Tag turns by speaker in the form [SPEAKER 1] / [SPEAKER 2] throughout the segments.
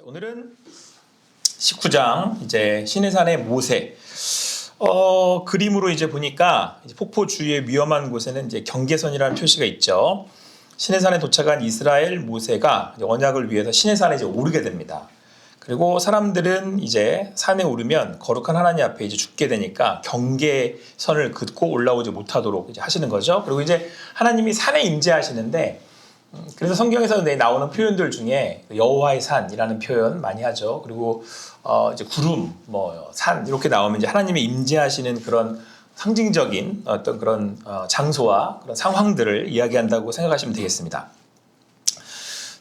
[SPEAKER 1] 오늘은 19장 이제 시내산의 모세 그림으로 이제 보니까 이제 폭포 주위의 위험한 곳에는 이제 경계선이라는 표시가 있죠. 시내산에 도착한 이스라엘 모세가 이제 언약을 위해서 시내산에 이제 오르게 됩니다. 그리고 사람들은 이제 산에 오르면 거룩한 하나님 앞에 이제 죽게 되니까 경계선을 긋고 올라오지 못하도록 이제 하시는 거죠. 그리고 이제 하나님이 산에 임재하시는데 그래서 성경에서 나오는 표현들 중에 여호와의 산이라는 표현 많이 하죠. 그리고 이제 구름, 산 이렇게 나오면 이제 하나님이 임재하시는 그런 상징적인 어떤 그런 장소와 그런 상황들을 이야기한다고 생각하시면 되겠습니다.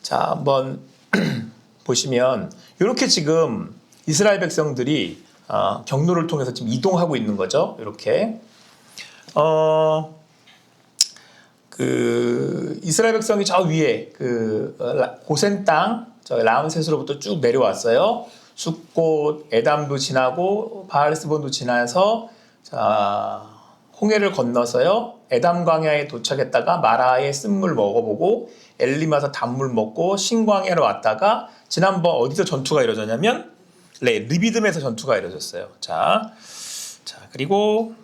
[SPEAKER 1] 자, 한번 보시면 이렇게 지금 이스라엘 백성들이 경로를 통해서 지금 이동하고 있는 거죠. 이렇게 이스라엘 백성이 저 위에 고센 땅, 저 라암셋으로부터 쭉 내려왔어요. 숫곳, 에담도 지나고 바알스본도 지나서 홍해를 건너서요. 에담 광야에 도착했다가 마라의 쓴물 먹어보고 엘리마서 단물 먹고 신광야로 왔다가 지난번 어디서 전투가 이루어졌냐면 르비딤에서 전투가 이루어졌어요. 자 그리고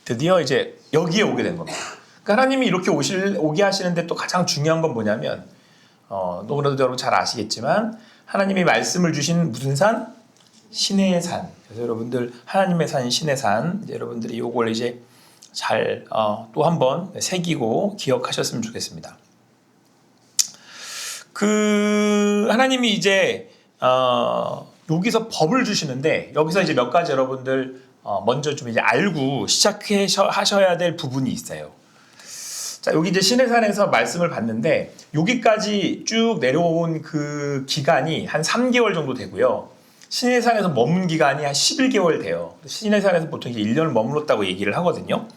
[SPEAKER 1] 드디어 이제 여기에 오게 된 겁니다. 그러니까 하나님이 이렇게 오게 하시는데 또 가장 중요한 건 뭐냐면 너무나도 여러분 잘 아시겠지만 하나님이 말씀을 주신 무슨 산? 신의 산. 그래서 여러분들 하나님의 산 신의 산 여러분들이 이걸 이제 잘 또 한번 새기고 기억하셨으면 좋겠습니다. 하나님이 이제 여기서 법을 주시는데 여기서 이제 몇 가지 여러분들 먼저 좀 이제 알고 시작하셔야 될 부분이 있어요. 자, 여기 이제 시내산에서 말씀을 받는데 여기까지 쭉 내려온 그 기간이 한 3개월 정도 되고요. 시내산에서 머문 기간이 한 11개월 돼요. 시내산에서 보통 이제 1년을 머물렀다고 얘기를 하거든요.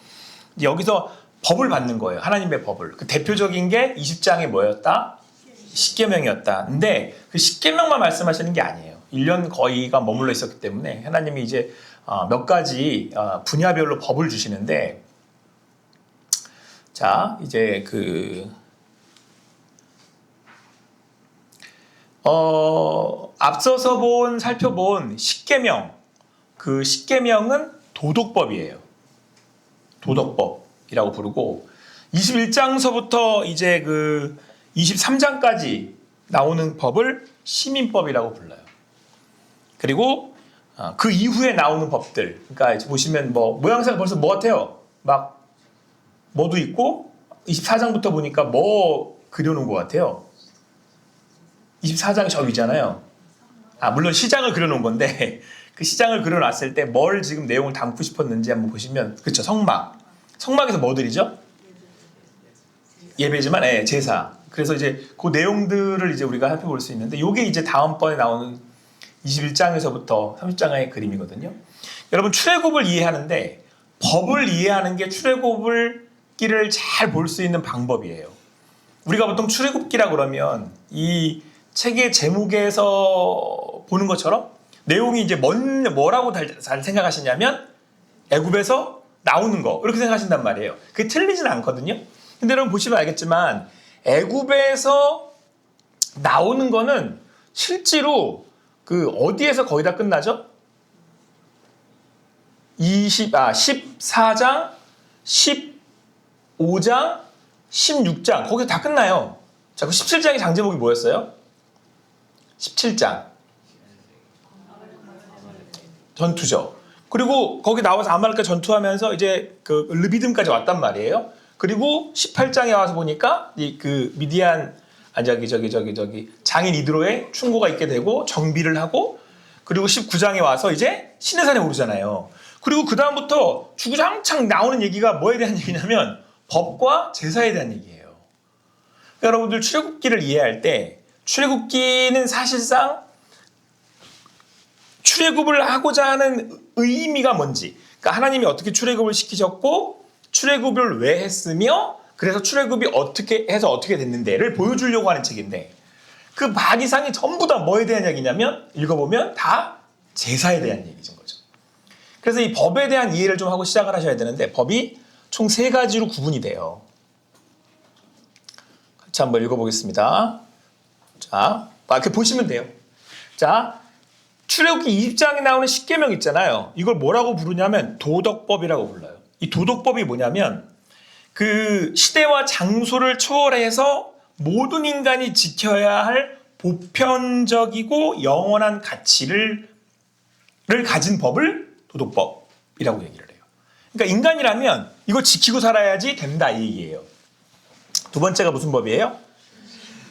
[SPEAKER 1] 여기서 법을 받는 거예요. 하나님의 법을. 그 대표적인 게 20장이 뭐였다? 십계명이었다. 근데 그 십계명만 말씀하시는 게 아니에요. 1년 거의가 머물러 있었기 때문에 하나님이 이제 몇 가지 분야별로 법을 주시는데 자 이제 앞서서 살펴본 십계명 그 십계명은 도덕법이에요. 도덕법이라고 부르고 21장서부터 이제 23장까지 나오는 법을 시민법이라고 불러요. 그리고 그 이후에 나오는 법들, 그러니까 이제 보시면 모양새가 벌써 뭐 같아요? 막 뭐도 있고 24장부터 보니까 뭐 그려놓은 것 같아요. 24장이 저 위잖아요. 물론 시장을 그려놓은 건데 그 시장을 그려놨을 때 뭘 지금 내용을 담고 싶었는지 한번 보시면 그렇죠. 성막에서 뭐들이죠? 예배지만 제사. 그래서 이제 그 내용들을 이제 우리가 살펴볼 수 있는데 이게 이제 다음번에 나오는 21장에서부터 30장의 그림이거든요. 여러분 출애굽을 이해하는데 법을 이해하는 게 출애굽기를 잘 볼 수 있는 방법이에요. 우리가 보통 출애굽기라 그러면 이 책의 제목에서 보는 것처럼 내용이 이제 뭐라고 잘 생각하시냐면 애굽에서 나오는 거 이렇게 생각하신단 말이에요. 그게 틀리진 않거든요. 근데 여러분 보시면 알겠지만 애굽에서 나오는 거는 실제로 어디에서 거의 다 끝나죠? 14장, 15장, 16장 거기서 다 끝나요. 자, 그 17장의 장제목이 뭐였어요? 17장 전투죠. 그리고 거기 나와서 아말렉과 전투하면서 이제 르비딤까지 왔단 말이에요. 그리고 18장에 와서 보니까 미디안 장인 이드로의 충고가 있게 되고 정비를 하고 그리고 19장에 와서 이제 시내산에 오르잖아요. 그리고 그 다음부터 주구장창 나오는 얘기가 뭐에 대한 얘기냐면 법과 제사에 대한 얘기예요. 그러니까 여러분들 출애굽기를 이해할 때 출애굽기는 사실상 출애굽을 하고자 하는 의미가 뭔지, 그러니까 하나님이 어떻게 출애굽을 시키셨고 출애굽을 왜 했으며 그래서 출애굽이 어떻게 해서 어떻게 됐는데를 보여주려고 하는 책인데 그 반 이상이 전부 다 뭐에 대한 얘기냐면 읽어보면 다 제사에 대한 얘기인 거죠. 그래서 이 법에 대한 이해를 좀 하고 시작을 하셔야 되는데 법이 총 3가지로 구분이 돼요. 같이 한번 읽어보겠습니다. 자, 이렇게 보시면 돼요. 자, 출애굽기 20장에 나오는 십계명 있잖아요. 이걸 뭐라고 부르냐면 도덕법이라고 불러요. 이 도덕법이 뭐냐면 그 시대와 장소를 초월해서 모든 인간이 지켜야 할 보편적이고 영원한 가치를 가진 법을 도덕법이라고 얘기를 해요. 그러니까 인간이라면 이거 지키고 살아야지 된다 이 얘기예요. 두 번째가 무슨 법이에요?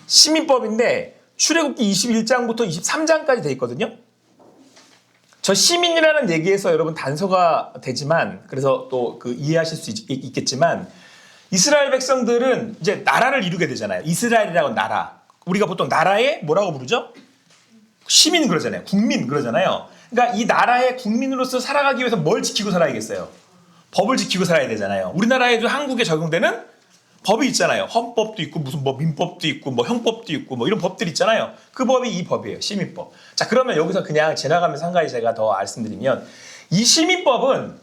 [SPEAKER 1] 시민법인데 출애굽기 21장부터 23장까지 돼 있거든요. 저 시민이라는 얘기에서 여러분 단서가 되지만 그래서 또 그 이해하실 수 있겠지만 이스라엘 백성들은 이제 나라를 이루게 되잖아요. 이스라엘이라고 나라. 우리가 보통 나라에 뭐라고 부르죠? 시민 그러잖아요. 국민 그러잖아요. 그러니까 이 나라의 국민으로서 살아가기 위해서 뭘 지키고 살아야겠어요? 법을 지키고 살아야 되잖아요. 우리나라에도 한국에 적용되는 법이 있잖아요. 헌법도 있고 무슨 뭐 민법도 있고 뭐 형법도 있고 뭐 이런 법들이 있잖아요. 그 법이 이 법이에요. 시민법. 자, 그러면 여기서 그냥 지나가면서 한 가지 제가 더 말씀드리면 이 시민법은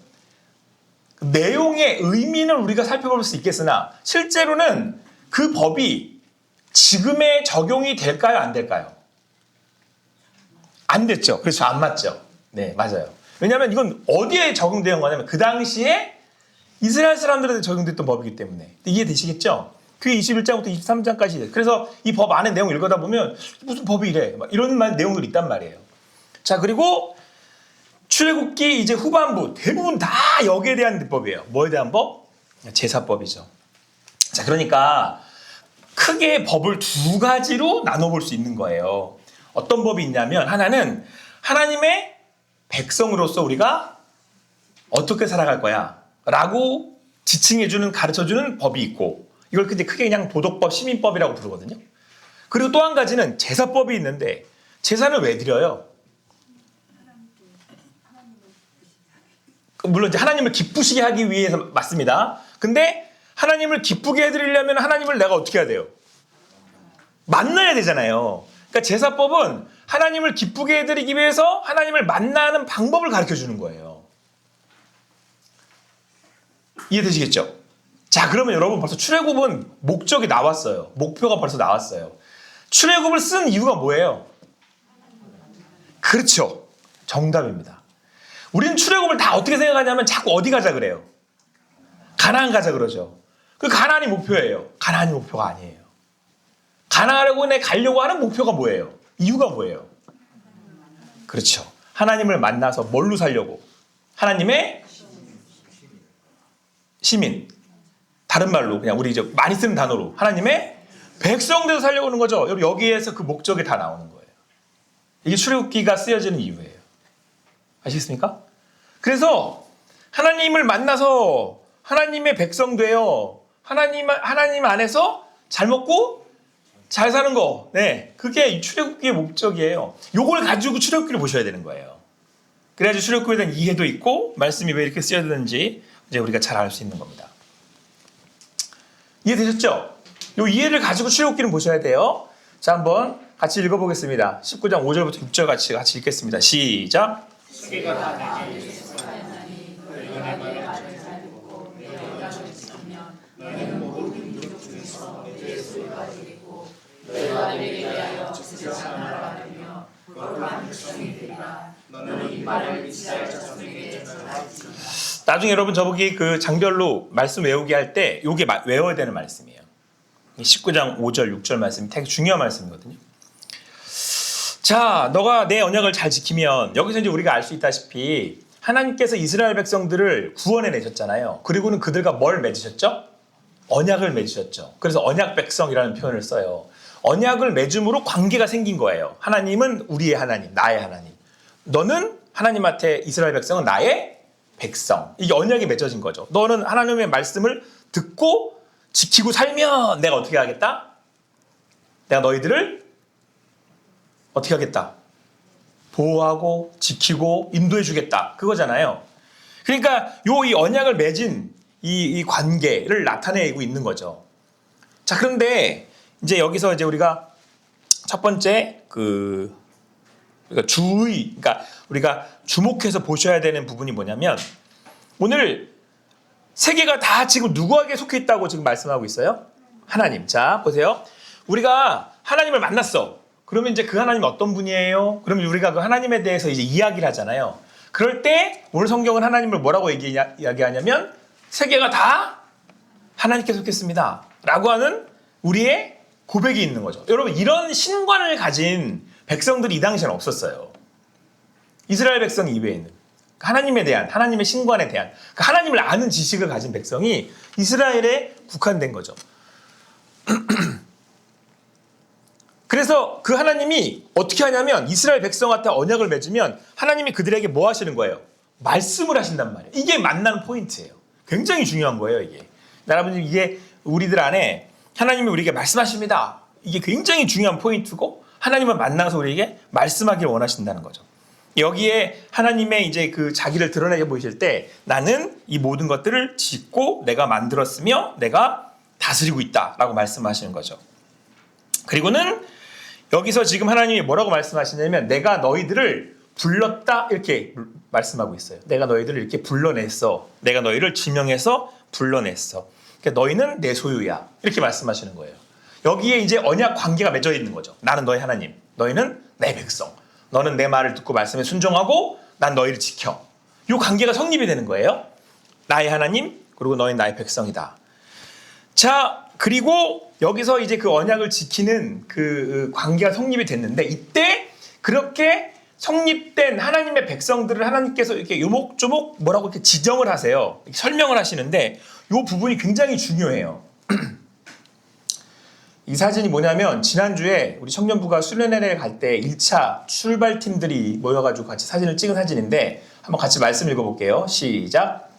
[SPEAKER 1] 내용의 의미는 우리가 살펴볼 수 있겠으나 실제로는 그 법이 지금에 적용이 될까요? 안 될까요? 안 됐죠. 그래서 안 맞죠. 네, 맞아요. 왜냐하면 이건 어디에 적용되는 거냐면 그 당시에 이스라엘 사람들한테 적용됐던 법이기 때문에. 이해되시겠죠? 그게 21장부터 23장까지. 그래서 이 법 안에 내용 읽어다 보면 무슨 법이 이래. 막 이런 내용들이 있단 말이에요. 자, 그리고 출애굽기 이제 후반부 대부분 다 여기에 대한 법이에요. 뭐에 대한 법? 제사법이죠. 자, 그러니까 크게 법을 두 가지로 나눠볼 수 있는 거예요. 어떤 법이 있냐면 하나는 하나님의 백성으로서 우리가 어떻게 살아갈 거야 라고 지칭해주는 가르쳐주는 법이 있고 이걸 근데 크게 그냥 도덕법, 시민법이라고 부르거든요. 그리고 또 한 가지는 제사법이 있는데 제사는 왜 드려요? 물론 이제 하나님을 기쁘시게 하기 위해서 맞습니다. 근데 하나님을 기쁘게 해드리려면 하나님을 내가 어떻게 해야 돼요? 만나야 되잖아요. 그러니까 제사법은 하나님을 기쁘게 해드리기 위해서 하나님을 만나는 방법을 가르쳐 주는 거예요. 이해되시겠죠? 자, 그러면 여러분 벌써 출애굽은 목적이 나왔어요. 목표가 벌써 나왔어요. 출애굽을 쓴 이유가 뭐예요? 그렇죠. 정답입니다. 우리는 출애굽을 다 어떻게 생각하냐면 자꾸 어디 가자 그래요? 가나안 가자 그러죠. 그 가나안이 목표예요. 가나안이 목표가 아니에요. 가나안에 가려고 하는 목표가 뭐예요? 이유가 뭐예요? 그렇죠. 하나님을 만나서 뭘로 살려고? 하나님의 시민. 다른 말로 그냥 우리 이제 많이 쓰는 단어로 하나님의 백성돼서 살려고 하는 거죠. 여러분 여기에서 그 목적이 다 나오는 거예요. 이게 출애굽기가 쓰여지는 이유예요. 아시겠습니까? 그래서 하나님을 만나서 하나님의 백성 되어 하나님 안에서 잘 먹고 잘 사는 거. 네, 그게 이 출애굽기의 목적이에요. 요걸 가지고 출애굽기를 보셔야 되는 거예요. 그래야지 출애굽기에 대한 이해도 있고 말씀이 왜 이렇게 쓰여지는지 이제 우리가 잘 알 수 있는 겁니다. 이해되셨죠? 요 이해를 가지고 출애굽기를 보셔야 돼요. 자, 한번 같이 읽어보겠습니다. 19장 5절부터 6절 같이 읽겠습니다. 시작. 나중에 여러분 저보기 그 장별로 말씀 외우기 할 때 요게 외워야 되는 말씀이에요. 19장 5절 6절 말씀이 되게 중요한 말씀이거든요. 자, 너가 내 언약을 잘 지키면 여기서 이제 우리가 알 수 있다시피 하나님께서 이스라엘 백성들을 구원해 내셨잖아요. 그리고는 그들과 뭘 맺으셨죠? 언약을 맺으셨죠. 그래서 언약 백성이라는 표현을 써요. 언약을 맺음으로 관계가 생긴 거예요. 하나님은 우리의 하나님, 나의 하나님. 너는 하나님한테 이스라엘 백성은 나의 백성. 이게 언약이 맺어진 거죠. 너는 하나님의 말씀을 듣고 지키고 살면 내가 어떻게 하겠다? 내가 너희들을 어떻게 하겠다? 보호하고 지키고 인도해 주겠다. 그거잖아요. 그러니까 이 언약을 맺은 이 관계를 나타내고 있는 거죠. 자, 그런데 이제 여기서 이제 우리가 첫 번째 그러니까 우리가 주목해서 보셔야 되는 부분이 뭐냐면 오늘 세계가 다 지금 누구에게 속해 있다고 지금 말씀하고 있어요? 하나님. 자, 보세요. 우리가 하나님을 만났어. 그러면 이제 그 하나님이 어떤 분이에요? 그러면 우리가 그 하나님에 대해서 이제 이야기를 하잖아요. 그럴 때 오늘 성경은 하나님을 뭐라고 이야기하냐면 세계가 다 하나님께 속했습니다 라고 하는 우리의 고백이 있는 거죠. 여러분, 이런 신관을 가진 백성들이 이 당시에는 없었어요. 이스라엘 백성 이외에는 하나님에 대한, 하나님의 신관에 대한, 하나님을 아는 지식을 가진 백성이 이스라엘에 국한된 거죠. 그래서 그 하나님이 어떻게 하냐면 이스라엘 백성한테 언약을 맺으면 하나님이 그들에게 뭐 하시는 거예요? 말씀을 하신단 말이에요. 이게 만나는 포인트예요. 굉장히 중요한 거예요, 이게. 여러분, 이게 우리들 안에 하나님이 우리에게 말씀하십니다. 이게 굉장히 중요한 포인트고 하나님을 만나서 우리에게 말씀하길 원하신다는 거죠. 여기에 하나님의 이제 그 자기를 드러내게 보이실 때 나는 이 모든 것들을 짓고 내가 만들었으며 내가 다스리고 있다라고 말씀하시는 거죠. 그리고는 여기서 지금 하나님이 뭐라고 말씀하시냐면 내가 너희들을 불렀다 이렇게 말씀하고 있어요. 내가 너희들을 이렇게 불러냈어. 내가 너희를 지명해서 불러냈어. 그러니까 너희는 내 소유야. 이렇게 말씀하시는 거예요. 여기에 이제 언약 관계가 맺어 있는 거죠. 나는 너희 하나님, 너희는 내 백성. 너는 내 말을 듣고 말씀에 순종하고 난 너희를 지켜. 이 관계가 성립이 되는 거예요. 나의 하나님, 그리고 너희 나의 백성이다. 자, 그리고 여기서 이제 그 언약을 지키는 그 관계가 성립이 됐는데 이때 그렇게 성립된 하나님의 백성들을 하나님께서 이렇게 요목조목 뭐라고 이렇게 지정을 하세요. 이렇게 설명을 하시는데 이 부분이 굉장히 중요해요. 이 사진이 뭐냐면 지난주에 우리 청년부가 수련회에 갈 때 1차 출발팀들이 모여가지고 같이 사진을 찍은 사진인데 한번 같이 말씀 읽어볼게요. 시작.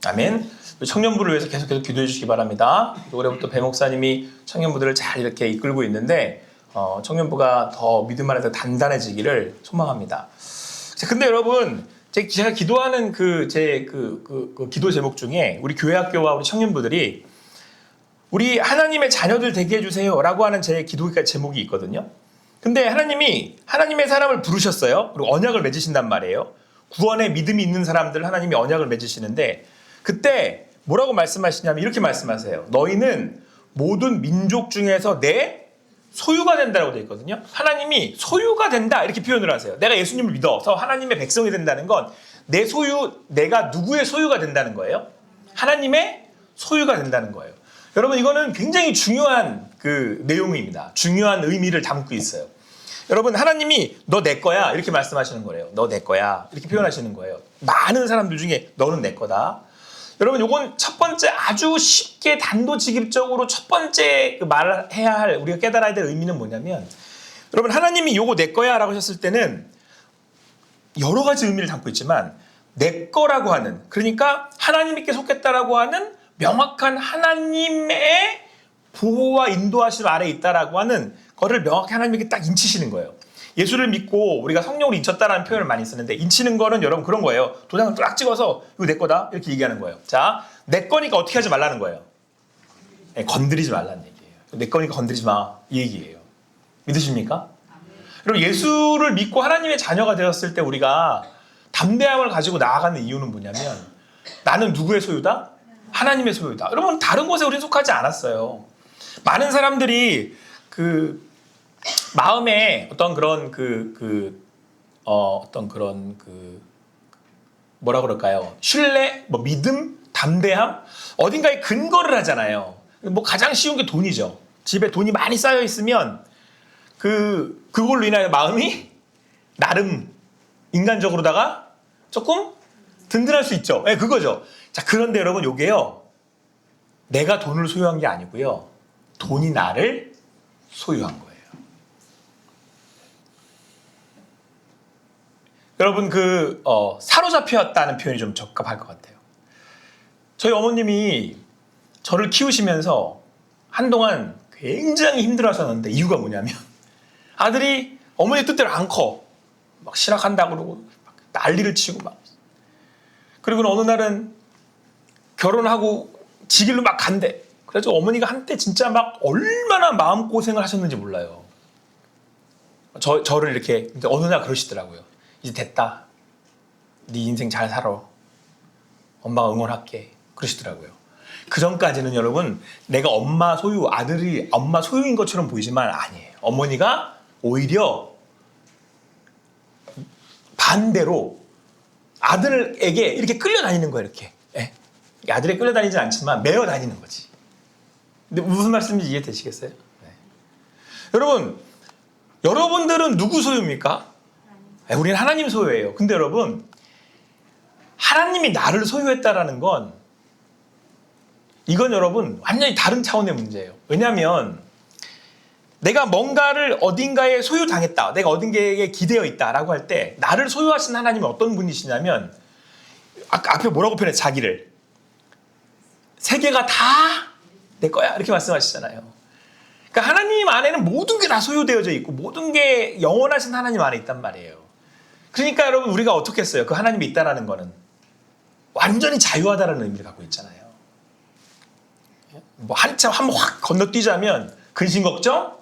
[SPEAKER 1] 아멘. 청년부를 위해서 계속해서 기도해 주시기 바랍니다. 올해부터 배 목사님이 청년부들을 잘 이렇게 이끌고 있는데 청년부가 더 믿음 안에서 단단해지기를 소망합니다. 근데 여러분, 제가 기도하는 제 기도 제목 중에 우리 교회학교와 우리 청년부들이 우리 하나님의 자녀들 되게 해주세요 라고 하는 제 기도 제목이 있거든요. 근데 하나님이 하나님의 사람을 부르셨어요. 그리고 언약을 맺으신단 말이에요. 구원에 믿음이 있는 사람들 하나님이 언약을 맺으시는데 그때 뭐라고 말씀하시냐면 이렇게 말씀하세요. 너희는 모든 민족 중에서 내 소유가 된다고 되어 있거든요. 하나님이 소유가 된다 이렇게 표현을 하세요. 내가 예수님을 믿어서 하나님의 백성이 된다는 건 내 소유, 내가 누구의 소유가 된다는 거예요? 하나님의 소유가 된다는 거예요. 여러분, 이거는 굉장히 중요한 그 내용입니다. 중요한 의미를 담고 있어요. 여러분, 하나님이 너 내 거야 이렇게 말씀하시는 거예요. 너 내 거야 이렇게 표현하시는 거예요. 많은 사람들 중에 너는 내 거다. 여러분, 요건 첫 번째 아주 쉽게 단도직입적으로 첫 번째 말을 해야 할 우리가 깨달아야 될 의미는 뭐냐면 여러분, 하나님이 요거 내 거야 라고 하셨을 때는 여러 가지 의미를 담고 있지만 내 거라고 하는, 그러니까 하나님께 속했다라고 하는 명확한 하나님의 보호와 인도하심 아래에 있다라고 하는 거를 명확히 하나님께 딱 인치시는 거예요. 예수를 믿고 우리가 성령으로 인쳤다라는 표현을 많이 쓰는데 인치는 거는 여러분 그런 거예요. 도장을 딱 찍어서 이거 내 거다 이렇게 얘기하는 거예요. 자, 내 거니까 어떻게 하지 말라는 거예요. 네, 건드리지 말라는 얘기예요. 내 거니까 건드리지 마 이 얘기예요. 믿으십니까? 그럼 예수를 믿고 하나님의 자녀가 되었을 때 우리가 담대함을 가지고 나아가는 이유는 뭐냐면 나는 누구의 소유다? 하나님의 소유다. 여러분, 다른 곳에 우리는 속하지 않았어요. 많은 사람들이 그 마음에 어떤 그런 뭐라 그럴까요? 신뢰, 뭐 믿음, 담대함, 어딘가에 근거를 하잖아요. 뭐 가장 쉬운 게 돈이죠. 집에 돈이 많이 쌓여 있으면 그걸로 인하여 마음이 나름 인간적으로다가 조금 든든할 수 있죠. 네, 그거죠. 자, 그런데 여러분, 요게요, 내가 돈을 소유한 게 아니고요, 돈이 나를 소유한 거예요. 여러분, 사로잡혔다는 표현이 좀 적합할 것 같아요. 저희 어머님이 저를 키우시면서 한동안 굉장히 힘들어 하셨는데 이유가 뭐냐면 아들이 어머니 뜻대로 안 커. 막 실학한다 그러고 막 난리를 치고 막. 그리고 어느 날은 결혼하고 지 길로 막 간대. 그래서 어머니가 한때 진짜 막 얼마나 마음고생을 하셨는지 몰라요. 저를 이렇게 어느 날 그러시더라고요. 이제 됐다. 네 인생 잘 살아. 엄마가 응원할게. 그러시더라고요. 그 전까지는 여러분 내가 엄마 소유, 아들이 엄마 소유인 것처럼 보이지만 아니에요. 어머니가 오히려 반대로 아들에게 이렇게 끌려다니는 거예요. 이렇게. 예. 아들에 끌려다니진 않지만 매어 다니는 거지. 근데 무슨 말씀인지 이해되시겠어요? 네. 여러분, 여러분들은 누구 소유입니까? 우리는 하나님 소유예요. 근데 여러분, 하나님이 나를 소유했다라는 건 이건 여러분 완전히 다른 차원의 문제예요. 왜냐하면 내가 뭔가를 어딘가에 소유당했다. 내가 어딘가에 기대어 있다라고 할 때 나를 소유하신 하나님은 어떤 분이시냐면 아까 앞에 뭐라고 표현해? 자기를. 세계가 다 내 거야. 이렇게 말씀하시잖아요. 그러니까 하나님 안에는 모든 게 다 소유되어져 있고 모든 게 영원하신 하나님 안에 있단 말이에요. 그러니까 여러분 우리가 어떻게 했어요? 그 하나님이 있다라는 거는 완전히 자유하다라는 의미를 갖고 있잖아요. 뭐 한참 한번 확 건너뛰자면 근심 걱정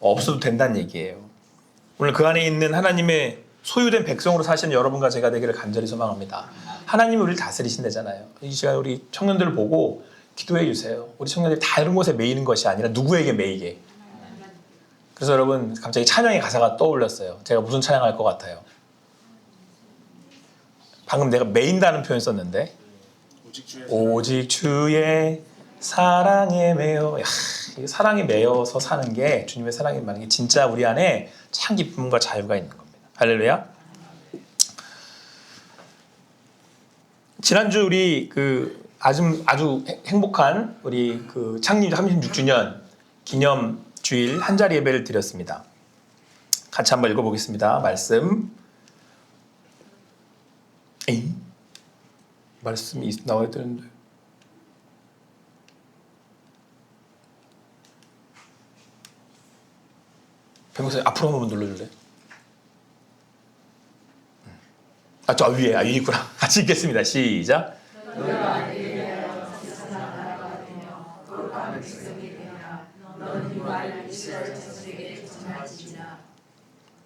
[SPEAKER 1] 없어도 된다는 얘기예요. 오늘 그 안에 있는 하나님의 소유된 백성으로 사시는 여러분과 제가 되기를 간절히 소망합니다. 하나님이 우리를 다스리신다잖아요. 이 시간 우리 청년들을 보고 기도해 주세요. 우리 청년들이 다른 곳에 매이는 것이 아니라 누구에게 매이게. 그래서 여러분 갑자기 찬양의 가사가 떠올랐어요. 제가 무슨 찬양할 것 같아요? 방금 내가 매인다는 표현 썼는데 오직 주의 사랑에 매여. 사랑에 매여서 사는 게 주님의 사랑에 매는 게 진짜 우리 안에 참 기쁨과 자유가 있는 겁니다. 할렐루야. 지난주 우리 아주 행복한 우리 창립 36주년 기념 주일 한자리 예배를 드렸습니다. 같이 한번 읽어보겠습니다. 말씀이 나와야 되는데. 배목사님 앞으로 한 번만 눌러줄래? 저 위에 있구나. 같이 읽겠습니다. 시작.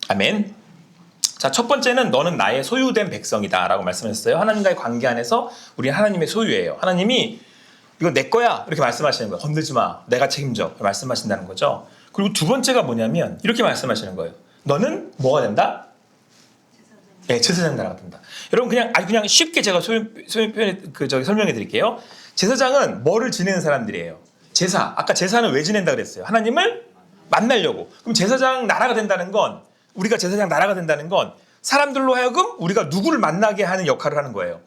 [SPEAKER 1] 아멘. 자, 첫 번째는 너는 나의 소유된 백성이다 라고 말씀하셨어요. 하나님과의 관계 안에서 우리는 하나님의 소유예요. 하나님이 이거 내 거야 이렇게 말씀하시는 거예요. 건들지 마. 내가 책임져. 말씀하신다는 거죠. 그리고 두 번째가 뭐냐면 이렇게 말씀하시는 거예요. 너는 뭐가 된다? 네, 제사장 나라가 된다. 여러분 그냥 쉽게 제가 설명해 드릴게요. 제사장은 뭐를 지내는 사람들이에요? 제사. 아까 제사는 왜 지낸다 그랬어요? 하나님을 만나려고. 그럼 제사장 나라가 된다는 건 우리가 제사장 나라가 된다는 건 사람들로 하여금 우리가 누구를 만나게 하는 역할을 하는 거예요.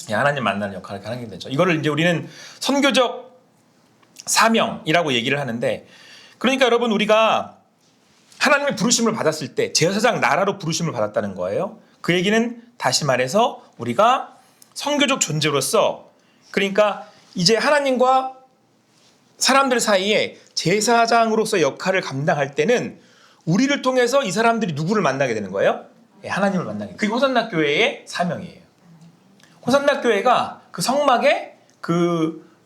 [SPEAKER 1] 하나님 만나는 역할을 하는 게 되죠. 이거를 이제 우리는 선교적 사명이라고 얘기를 하는데, 그러니까 여러분 우리가 하나님의 부르심을 받았을 때 제사장 나라로 부르심을 받았다는 거예요. 그 얘기는 다시 말해서 우리가 선교적 존재로서, 그러니까 이제 하나님과 사람들 사이에 제사장으로서 역할을 감당할 때는 우리를 통해서 이 사람들이 누구를 만나게 되는 거예요? 하나님을 만나게. 그게 호산나 교회의 사명이에요. 호산나 교회가 그 성막에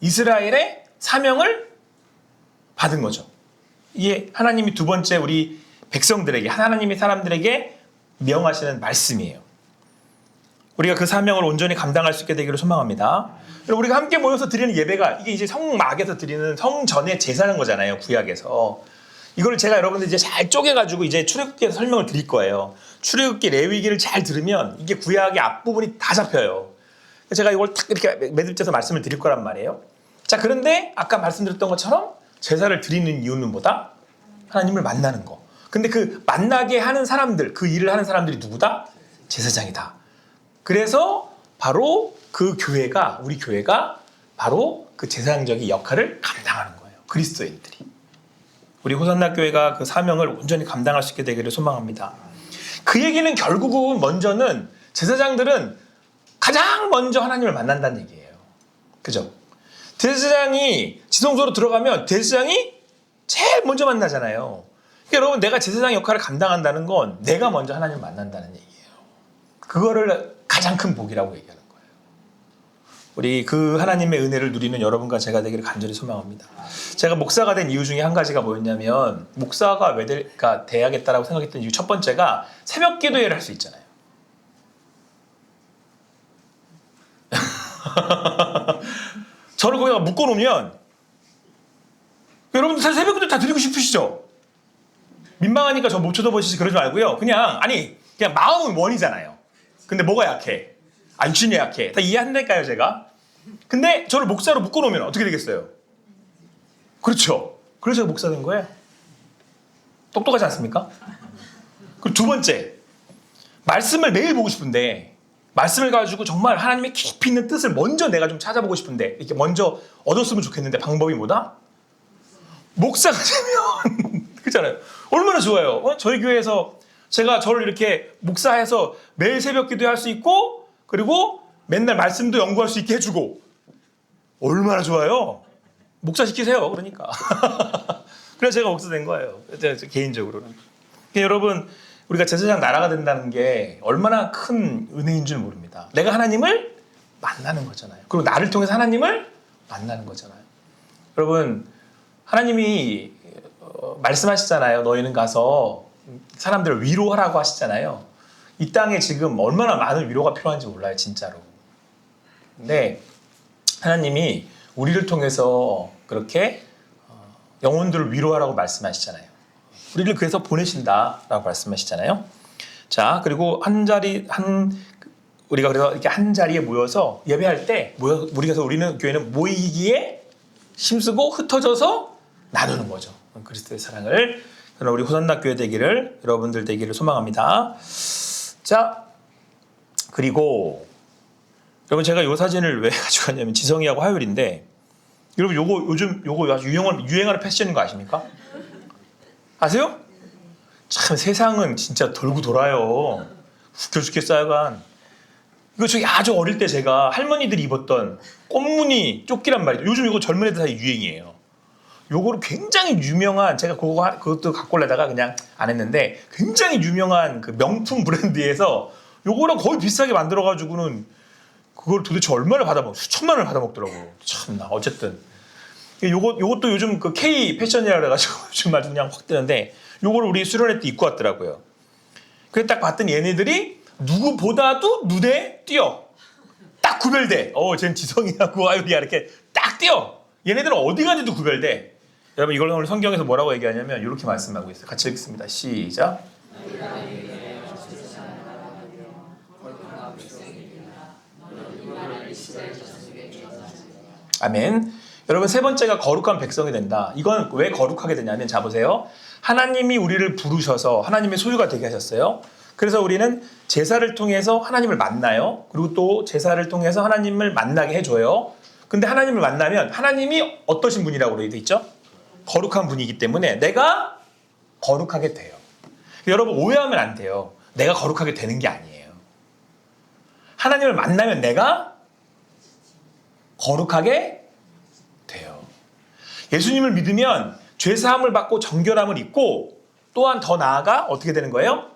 [SPEAKER 1] 이스라엘의 사명을 받은 거죠. 이게 하나님이 두 번째 우리 백성들에게, 하나님의 사람들에게 명하시는 말씀이에요. 우리가 그 사명을 온전히 감당할 수 있게 되기를 소망합니다. 우리가 함께 모여서 드리는 예배가 이게 이제 성막에서 드리는 성전의 제사는 거잖아요. 구약에서. 이걸 제가 여러분들 이제 잘 쪼개가지고 이제 출애굽기에서 설명을 드릴 거예요. 출애굽기 레위기를 잘 들으면 이게 구약의 앞부분이 다 잡혀요. 제가 이걸 딱 이렇게 매듭져서 말씀을 드릴 거란 말이에요. 자, 그런데 아까 말씀드렸던 것처럼 제사를 드리는 이유는 뭐다? 하나님을 만나는 거. 근데 그 만나게 하는 사람들, 그 일을 하는 사람들이 누구다? 제사장이다. 그래서 바로 우리 교회가 바로 그 제사장적인 역할을 감당하는 거예요. 그리스도인들이. 우리 호산나 교회가 그 사명을 온전히 감당할 수 있게 되기를 소망합니다. 그 얘기는 결국은 먼저는 제사장들은 가장 먼저 하나님을 만난다는 얘기예요. 그죠? 제사장이 지성소로 들어가면 제사장이 제일 먼저 만나잖아요. 그러니까 여러분 내가 제사장 역할을 감당한다는 건 내가 먼저 하나님을 만난다는 얘기예요. 그거를 가장 큰 복이라고 얘기하는 거예요. 우리 그 하나님의 은혜를 누리는 여러분과 제가 되기를 간절히 소망합니다. 제가 목사가 된 이유 중에 한 가지가 뭐였냐면 목사가 왜 돼야겠다라고 생각했던 이유 첫 번째가 새벽 기도회를 할 수 있잖아요. 저를 거기다가 묶어놓으면 여러분들 사실 새벽기도 다 드리고 싶으시죠? 민망하니까 저 못 쳐다보시지 그러지 말고요. 그냥 마음은 원이잖아요. 근데 뭐가 약해? 육신이 약해. 다 이해한다니까요, 제가. 근데 저를 목사로 묶어놓으면 어떻게 되겠어요? 그렇죠. 그래서 제가 목사 된 거예요. 똑똑하지 않습니까? 그리고 두 번째, 말씀을 매일 보고 싶은데 말씀을 가지고 정말 하나님의 깊이 있는 뜻을 먼저 내가 좀 찾아보고 싶은데 이렇게 먼저 얻었으면 좋겠는데 방법이 뭐다? 목사가 되면 그렇잖아요. 얼마나 좋아요. 저희 교회에서 제가 저를 이렇게 목사해서 매일 새벽 기도할 수 있고 그리고 맨날 말씀도 연구할 수 있게 해주고 얼마나 좋아요. 목사 시키세요. 그러니까. 그래서 제가 목사 된 거예요. 개인적으로는. 여러분 우리가 제사장 나라가 된다는 게 얼마나 큰 은혜인 줄 모릅니다. 내가 하나님을 만나는 거잖아요. 그리고 나를 통해서 하나님을 만나는 거잖아요. 여러분 하나님이 말씀하시잖아요. 너희는 가서 사람들을 위로하라고 하시잖아요. 이 땅에 지금 얼마나 많은 위로가 필요한지 몰라요. 진짜로. 근데 하나님이 우리를 통해서 그렇게 영혼들을 위로하라고 말씀하시잖아요. 우리를 그래서 보내신다라고 말씀하시잖아요. 자, 그리고 우리가 그래서 이렇게 한 자리에 모여서 예배할 때 우리는 교회는 모이기에 힘쓰고 흩어져서 나누는 거죠. 그리스도의 사랑을. 그러나 우리 호산나 교회 되기를 여러분들 되기를 소망합니다. 자, 그리고 여러분 제가 이 사진을 왜 가지고 왔냐면 지성이하고 화요일인데 여러분 요즘 아주 유행하는 패션인 거 아십니까? 아세요? 참 세상은 진짜 돌고 돌아요. 웃겨 죽겠어요, 하여간. 이거 저기 아주 어릴 때 제가 할머니들이 입었던 꽃무늬 조끼란 말이죠. 요즘 이거 젊은 애들 사이 유행이에요. 요거를 굉장히 유명한 제가 그것도 갖고 오려다가 그냥 안 했는데 굉장히 유명한 그 명품 브랜드에서 요거랑 거의 비슷하게 만들어가지고는 그걸 도대체 얼마를 수천만 원을 받아먹더라고. 참나. 어쨌든 요것도 요즘 그 K 패션이라 그래가지고 요즘 아주 그냥 확 뜨는데 요거를 우리 수련회 때 입고 왔더라고요. 그래서 딱 봤더니 얘네들이 누구보다도 눈에 띄어. 딱 구별돼. 쟤는 지성이하고 아유리야 이렇게 딱 띄어. 얘네들은 어디 가지도 구별돼. 여러분 이걸 오늘 성경에서 뭐라고 얘기하냐면 이렇게 말씀하고 있어요. 같이 읽겠습니다. 시작. 아멘. 여러분 세 번째가 거룩한 백성이 된다. 이건 왜 거룩하게 되냐면 자 보세요. 하나님이 우리를 부르셔서 하나님의 소유가 되게 하셨어요. 그래서 우리는 제사를 통해서 하나님을 만나요. 그리고 또 제사를 통해서 하나님을 만나게 해줘요. 근데 하나님을 만나면 하나님이 어떠신 분이라고 되어 있죠? 거룩한 분이기 때문에 내가 거룩하게 돼요. 여러분 오해하면 안 돼요. 내가 거룩하게 되는 게 아니에요. 하나님을 만나면 내가 거룩하게 돼요. 예수님을 믿으면 죄사함을 받고 정결함을 입고 또한 더 나아가 어떻게 되는 거예요?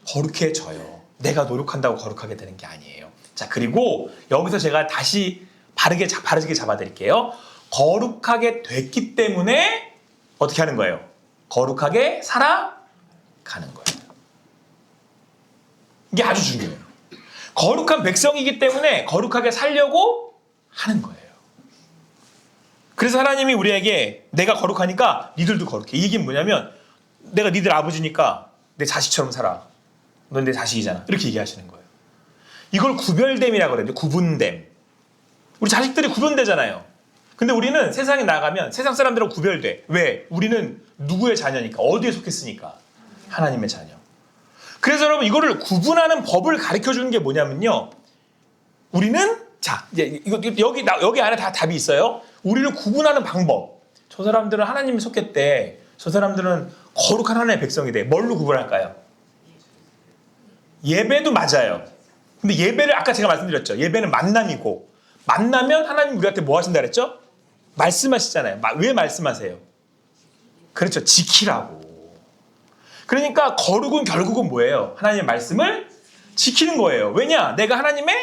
[SPEAKER 1] 거룩해져요. 내가 노력한다고 거룩하게 되는 게 아니에요. 자, 그리고 여기서 제가 다시 바르게 잡아드릴게요. 거룩하게 됐기 때문에 어떻게 하는 거예요? 거룩하게 살아가는 거예요. 이게 아주 중요해요. 거룩한 백성이기 때문에 거룩하게 살려고 하는 거예요. 그래서 하나님이 우리에게 내가 거룩하니까 니들도 거룩해. 이 얘기는 뭐냐면 내가 니들 아버지니까 내 자식처럼 살아. 넌 내 자식이잖아. 이렇게 얘기하시는 거예요. 이걸 구별됨이라고 그래요. 구분됨. 우리 자식들이 구분되잖아요. 근데 우리는 세상에 나가면 세상 사람들하고 구별돼. 왜? 우리는 누구의 자녀니까. 어디에 속했으니까. 하나님의 자녀. 그래서 여러분 이거를 구분하는 법을 가르쳐주는 게 뭐냐면요. 우리는 자 이제 여기 안에 다 답이 있어요. 우리를 구분하는 방법. 저 사람들은 하나님이 속했대. 저 사람들은 거룩한 하나님의 백성이 돼. 뭘로 구분할까요? 예배도 맞아요. 근데 예배를 아까 제가 말씀드렸죠. 예배는 만남이고 만나면 하나님 우리한테 뭐 하신다 그랬죠? 말씀하시잖아요. 왜 말씀하세요? 그렇죠. 지키라고. 그러니까 거룩은 결국은 뭐예요? 하나님의 말씀을 지키는 거예요. 왜냐? 내가 하나님의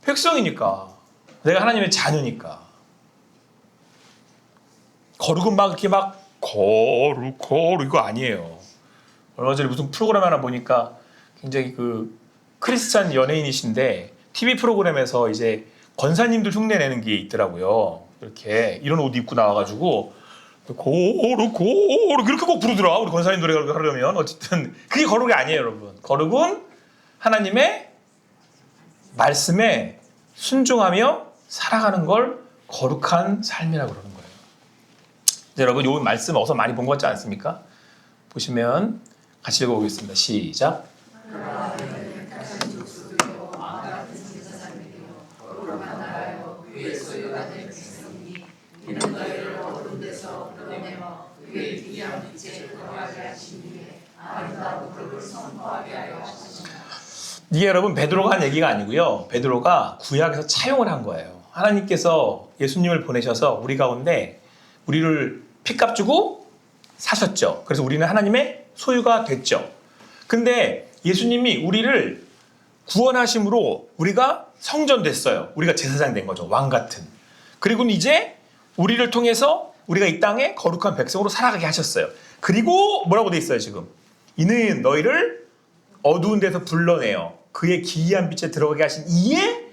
[SPEAKER 1] 백성이니까. 내가 하나님의 자녀니까. 거룩은 막 이렇게 막 거룩 이거 아니에요. 얼마 전에 무슨 프로그램 하나 보니까 굉장히 그 크리스찬 연예인이신데 TV 프로그램에서 이제 권사님들 흉내 내는 게 있더라고요. 이렇게 이런 옷 입고 나와가지고 고르 그렇게 꼭 부르더라. 우리 권사님 노래 하려면 어쨌든 그게 거룩이 아니에요, 여러분. 거룩은 하나님의 말씀에 순종하며 살아가는 걸 거룩한 삶이라고 그러는 거예요. 여러분, 이 말씀 어서 많이 본 것 같지 않습니까? 보시면 같이 읽어보겠습니다. 시작. 이게 여러분 베드로가 한 얘기가 아니고요. 베드로가 구약에서 차용을 한 거예요. 하나님께서 예수님을 보내셔서 우리 가운데 우리를 핏값 주고 사셨죠. 그래서 우리는 하나님의 소유가 됐죠. 근데 예수님이 우리를 구원하심으로 우리가 성전됐어요. 우리가 제사장 된 거죠. 왕 같은. 그리고는 이제 우리를 통해서 우리가 이 땅에 거룩한 백성으로 살아가게 하셨어요. 그리고 뭐라고 돼 있어요, 지금? 이는 너희를 어두운 데서 불러내어 그의 기이한 빛에 들어가게 하신 이의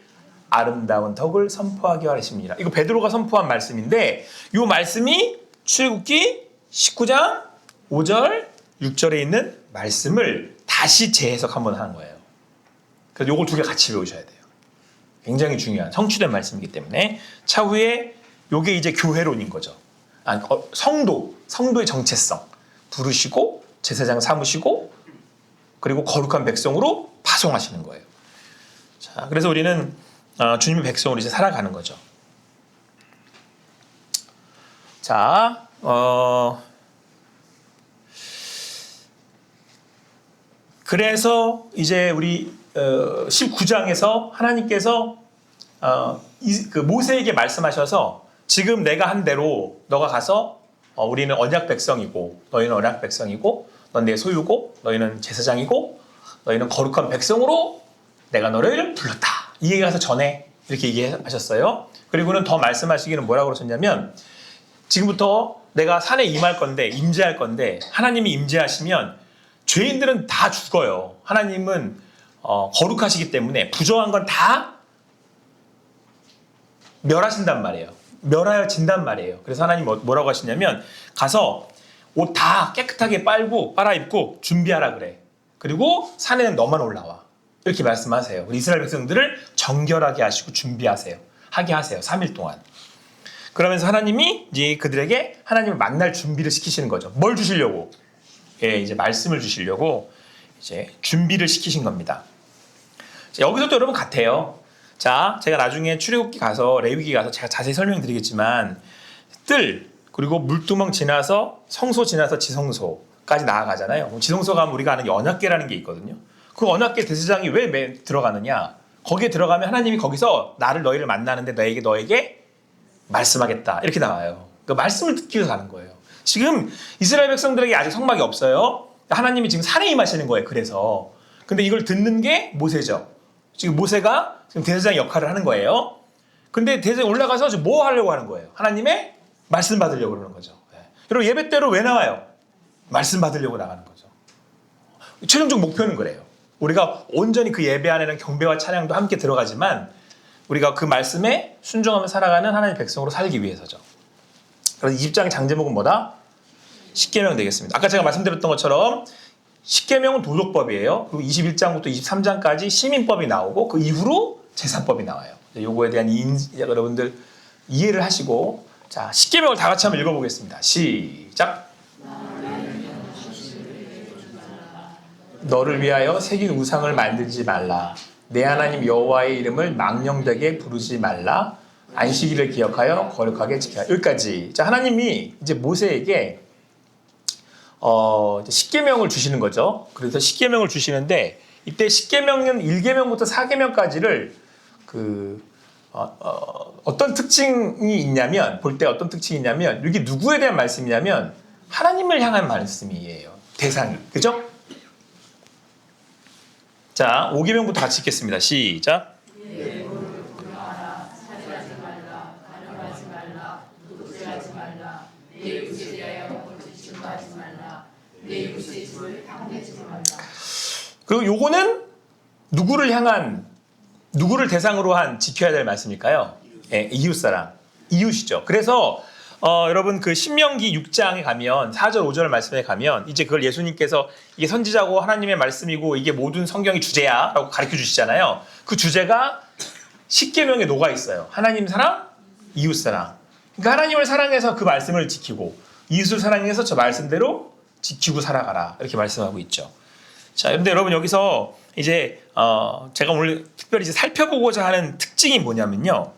[SPEAKER 1] 아름다운 덕을 선포하게 하십니다. 이거 베드로가 선포한 말씀인데 이 말씀이 출애굽기 19장 5절 6절에 있는 말씀을 다시 재해석 한번 하는 거예요. 그래서 이걸 두 개 같이 배우셔야 돼요. 굉장히 중요한 성취된 말씀이기 때문에 차후에 이게 이제 교회론인 거죠. 성도의 정체성 부르시고 제사장 삼으시고 그리고 거룩한 백성으로 파송하시는 거예요. 자, 그래서 우리는 주님의 백성으로 이제 살아가는 거죠. 자, 그래서 이제 우리 19장에서 하나님께서 그 모세에게 말씀하셔서 지금 내가 한 대로 너가 가서 우리는 언약 백성이고 너희는 언약 백성이고 넌 내 소유고 너희는 제사장이고 너희는 거룩한 백성으로 내가 너를 불렀다. 이 얘기 가서 전해 이렇게 얘기하셨어요. 그리고는 더 말씀하시기는 뭐라고 그러셨냐면 지금부터 내가 산에 임할 건데 임재할 건데 하나님이 임재하시면 죄인들은 다 죽어요. 하나님은 거룩하시기 때문에 부정한 건 다 멸하신단 말이에요. 멸하여진단 말이에요. 그래서 하나님 뭐라고 하시냐면 가서 옷 다 깨끗하게 빨아입고 준비하라 그래. 그리고 산에는 너만 올라와. 이렇게 말씀하세요. 이스라엘 백성들을 정결하게 하시고 준비하세요. 하게 하세요. 3일 동안. 그러면서 하나님이 이제 그들에게 하나님을 만날 준비를 시키시는 거죠. 뭘 주시려고? 예, 이제 말씀을 주시려고 이제 준비를 시키신 겁니다. 자, 여기서도 여러분 같아요. 자, 제가 나중에 출애굽기 가서 레위기 가서 제가 자세히 설명드리겠지만 뜰 그리고 물두멍 지나서 성소 지나서 지성소까지 나아가잖아요. 지성소 가면 우리가 아는 언약궤라는 게 있거든요. 그 언약궤 대제사장이 왜 들어가느냐? 거기에 들어가면 하나님이 거기서 너희를 만나는데 너에게 말씀하겠다 이렇게 나와요. 그 말씀을 듣기 위해서 가는 거예요. 지금 이스라엘 백성들에게 아직 성막이 없어요. 하나님이 지금 산에 임하시는 거예요. 그래서 근데 이걸 듣는 게 모세죠. 지금 모세가 지금 대제사장 역할을 하는 거예요. 근데 대제사장 올라가서 지금 뭐 하려고 하는 거예요? 하나님의 말씀 받으려고 그러는 거죠. 여러분 예배 때로 왜 나와요? 말씀 받으려고 나가는 거죠. 최종적 목표는 그래요. 우리가 온전히 그 예배 안에는 경배와 찬양도 함께 들어가지만 우리가 그 말씀에 순종하며 살아가는 하나님의 백성으로 살기 위해서죠. 그래서 20장의 장제목은 뭐다? 십계명 되겠습니다. 아까 제가 말씀드렸던 것처럼 십계명은 도덕법이에요. 그리고 21장부터 23장까지 시민법이 나오고 그 이후로 제사법이 나와요. 요거에 대한 여러분들 이해를 하시고 자, 십계명을 다 같이 한번 읽어보겠습니다. 시작. 너를 위하여 새긴 우상을 만들지 말라. 내 하나님 여호와의 이름을 망령되게 부르지 말라. 안식일을 기억하여 거룩하게 지켜라. 여기까지. 자, 하나님이 이제 모세에게 십계명을 주시는 거죠. 그래서 십계명을 주시는데 이때 십계명은 1계명부터 4계명까지를 어떤 특징이 있냐면 볼 때 어떤 특징이 있냐면 이게 누구에 대한 말씀이냐면 하나님을 향한 말씀이에요. 대상이. 그죠? 자, 5계명부터 같이 읽겠습니다. 시작. 그리고 요거는 누구를 향한 누구를 대상으로 한 지켜야 될 말씀일까요? 예, 이웃사랑. 이웃이죠. 그래서 여러분 그 신명기 6장에 가면 4절 5절 말씀에 가면 이제 그걸 예수님께서 이게 선지자고 하나님의 말씀이고 이게 모든 성경의 주제야 라고 가르쳐 주시잖아요. 그 주제가 십계명에 녹아 있어요. 하나님 사랑, 이웃 사랑. 그러니까 하나님을 사랑해서 그 말씀을 지키고 이웃을 사랑해서 저 말씀대로 지키고 살아가라 이렇게 말씀하고 있죠. 자, 그런데 여러분 여기서 이제 제가 오늘 특별히 이제 살펴보고자 하는 특징이 뭐냐면요.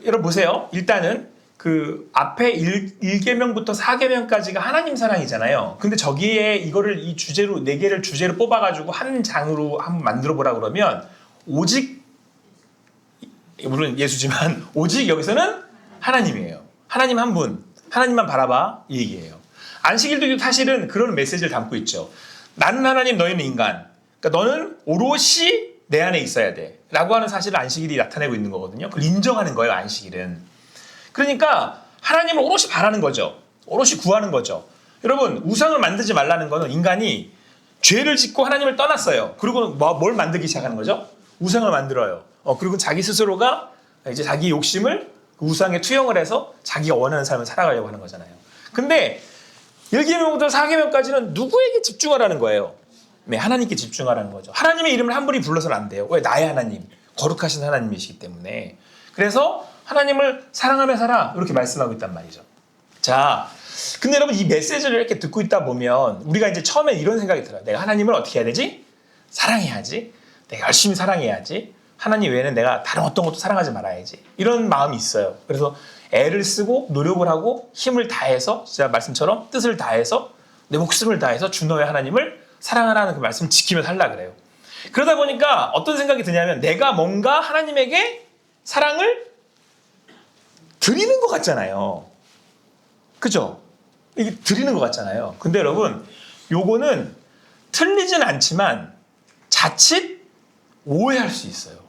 [SPEAKER 1] 여러분 보세요. 일단은 그 앞에 1계명부터 4계명까지가 하나님 사랑이잖아요. 근데 저기에 이거를 이 주제로 4개를 주제로 뽑아가지고 한 장으로 한번 만들어 보라 그러면 오직 물론 예수지만 오직 여기서는 하나님이에요. 하나님 한 분, 하나님만 바라봐 이 얘기예요. 안식일도 사실은 그런 메시지를 담고 있죠. 나는 하나님, 너희는 인간. 그러니까 너는 오롯이 내 안에 있어야 돼 라고 하는 사실을 안식일이 나타내고 있는 거거든요. 그걸 인정하는 거예요, 안식일은. 그러니까 하나님을 오롯이 바라는 거죠. 오롯이 구하는 거죠. 여러분, 우상을 만들지 말라는 거는 인간이 죄를 짓고 하나님을 떠났어요. 그리고 뭘 만들기 시작하는 거죠? 우상을 만들어요. 그리고 자기 스스로가 이제 자기 욕심을 우상에 투영을 해서 자기가 원하는 삶을 살아가려고 하는 거잖아요. 근데 1계명부터 4계명까지는 누구에게 집중하라는 거예요? 네, 하나님께 집중하라는 거죠. 하나님의 이름을 함부로 불러서는 안 돼요. 왜? 나의 하나님, 거룩하신 하나님이시기 때문에. 그래서 하나님을 사랑하며 살아 이렇게 말씀하고 있단 말이죠. 자, 근데 여러분 이 메시지를 이렇게 듣고 있다 보면 우리가 이제 처음에 이런 생각이 들어요. 내가 하나님을 어떻게 해야 되지? 사랑해야지. 내가 열심히 사랑해야지. 하나님 외에는 내가 다른 어떤 것도 사랑하지 말아야지. 이런 마음이 있어요. 그래서 애를 쓰고 노력을 하고 힘을 다해서 진짜 말씀처럼 뜻을 다해서 내 목숨을 다해서 주 너의 하나님을 사랑하라는 그 말씀을 지키며 살라 그래요. 그러다 보니까 어떤 생각이 드냐면 내가 뭔가 하나님에게 사랑을 드리는 것 같잖아요. 그죠? 이게 드리는 것 같잖아요. 근데 여러분 요거는 틀리진 않지만 자칫 오해할 수 있어요.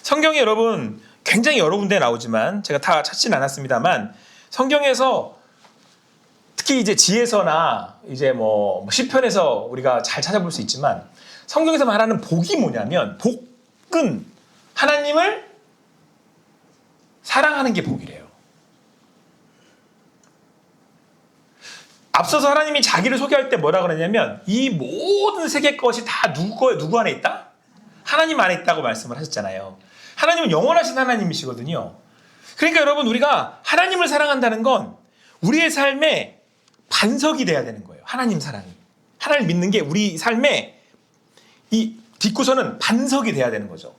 [SPEAKER 1] 성경에 여러분 굉장히 여러 군데 나오지만 제가 다 찾지는 않았습니다만 성경에서 특히 이제 지혜서나 이제 뭐 시편에서 우리가 잘 찾아볼 수 있지만 성경에서 말하는 복이 뭐냐면 복은 하나님을 사랑하는 게 복이래요. 앞서서 하나님이 자기를 소개할 때 뭐라 그러냐면 이 모든 세계 것이 다 누구 안에 있다? 하나님 안에 있다고 말씀을 하셨잖아요. 하나님은 영원하신 하나님이시거든요. 그러니까 여러분 우리가 하나님을 사랑한다는 건 우리의 삶에 반석이 돼야 되는 거예요. 하나님 사랑이. 하나님을 믿는 게 우리 삶에 이 딛고서는 반석이 돼야 되는 거죠.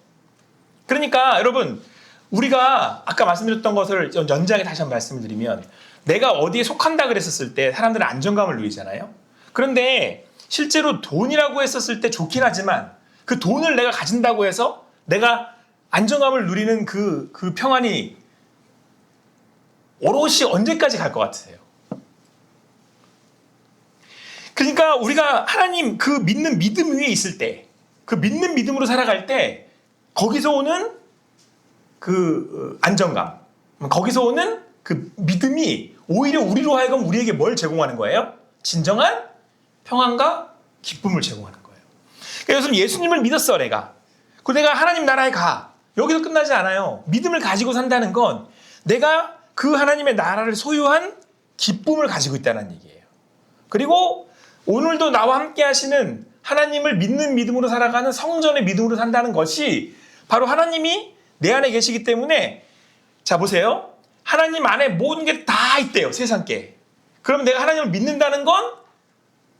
[SPEAKER 1] 그러니까 여러분 우리가 아까 말씀드렸던 것을 연장해 다시 한번 말씀을 드리면 내가 어디에 속한다 그랬었을 때 사람들은 안정감을 누리잖아요. 그런데 실제로 돈이라고 했었을 때 좋긴 하지만 그 돈을 내가 가진다고 해서 내가 안정감을 누리는 그 평안이 오롯이 언제까지 갈 것 같으세요? 그러니까 우리가 하나님 그 믿는 믿음 위에 있을 때, 그 믿는 믿음으로 살아갈 때 거기서 오는 그 안정감, 거기서 오는 그 믿음이 오히려 우리로 하여금 우리에게 뭘 제공하는 거예요? 진정한 평안과 기쁨을 제공하는 거예요. 그래서 예수님을 믿었어 내가. 그 내가 하나님 나라에 가. 여기서 끝나지 않아요. 믿음을 가지고 산다는 건 내가 그 하나님의 나라를 소유한 기쁨을 가지고 있다는 얘기예요. 그리고 오늘도 나와 함께 하시는 하나님을 믿는 믿음으로 살아가는 성전의 믿음으로 산다는 것이 바로 하나님이 내 안에 계시기 때문에 자 보세요. 하나님 안에 모든 게 다 있대요. 세상께. 그럼 내가 하나님을 믿는다는 건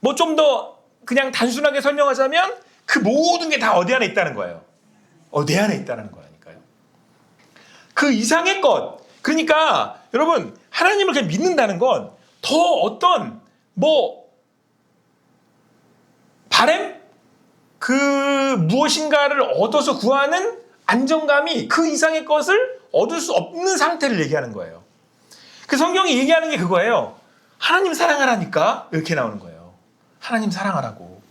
[SPEAKER 1] 뭐 좀 더 그냥 단순하게 설명하자면 그 모든 게 다 어디 안에 있다는 거예요. 내 안에 있다는 거라니까요. 그 이상의 것. 그러니까 여러분 하나님을 그냥 믿는다는 건 더 어떤 바램? 그 무엇인가를 얻어서 구하는 안정감이 그 이상의 것을 얻을 수 없는 상태를 얘기하는 거예요. 그 성경이 얘기하는 게 그거예요. 하나님 사랑하라니까 이렇게 나오는 거예요. 하나님 사랑하라고.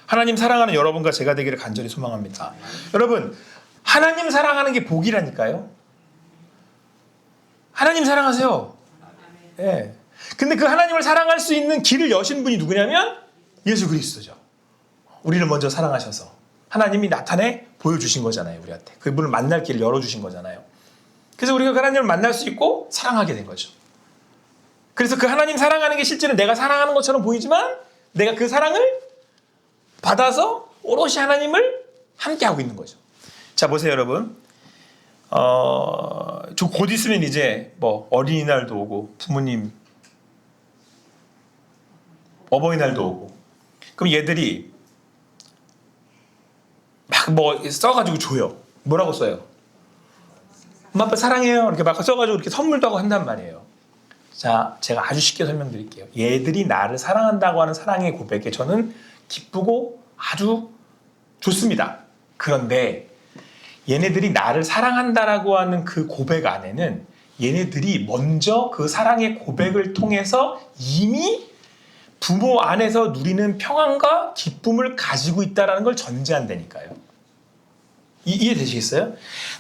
[SPEAKER 1] 하나님 사랑하는 여러분과 제가 되기를 간절히 소망합니다. 여러분 하나님 사랑하는 게 복이라니까요. 하나님 사랑하세요. 네. 근데 그 하나님을 사랑할 수 있는 길을 여신 분이 누구냐면 예수 그리스도죠. 우리를 먼저 사랑하셔서 하나님이 나타내 보여주신 거잖아요. 우리한테 그분을 만날 길을 열어주신 거잖아요. 그래서 우리가 그 하나님을 만날 수 있고 사랑하게 된 거죠. 그래서 그 하나님 사랑하는 게 실제는 내가 사랑하는 것처럼 보이지만 내가 그 사랑을 받아서 오롯이 하나님을 함께하고 있는 거죠. 자, 보세요, 여러분. 곧 있으면 이제 뭐 어린이날도 오고 부모님 어버이날도 오고, 그럼 얘들이 막 뭐 써가지고 줘요. 뭐라고 써요? 엄마 아빠 사랑해요. 이렇게 막 써가지고 이렇게 선물도 하고 한단 말이에요. 자, 제가 아주 쉽게 설명드릴게요. 얘들이 나를 사랑한다고 하는 사랑의 고백에 저는 기쁘고 아주 좋습니다. 그런데 얘네들이 나를 사랑한다라고 하는 그 고백 안에는 얘네들이 먼저 그 사랑의 고백을 통해서 이미 부모 안에서 누리는 평안과 기쁨을 가지고 있다는 걸 전제한다니까요. 이해되시겠어요?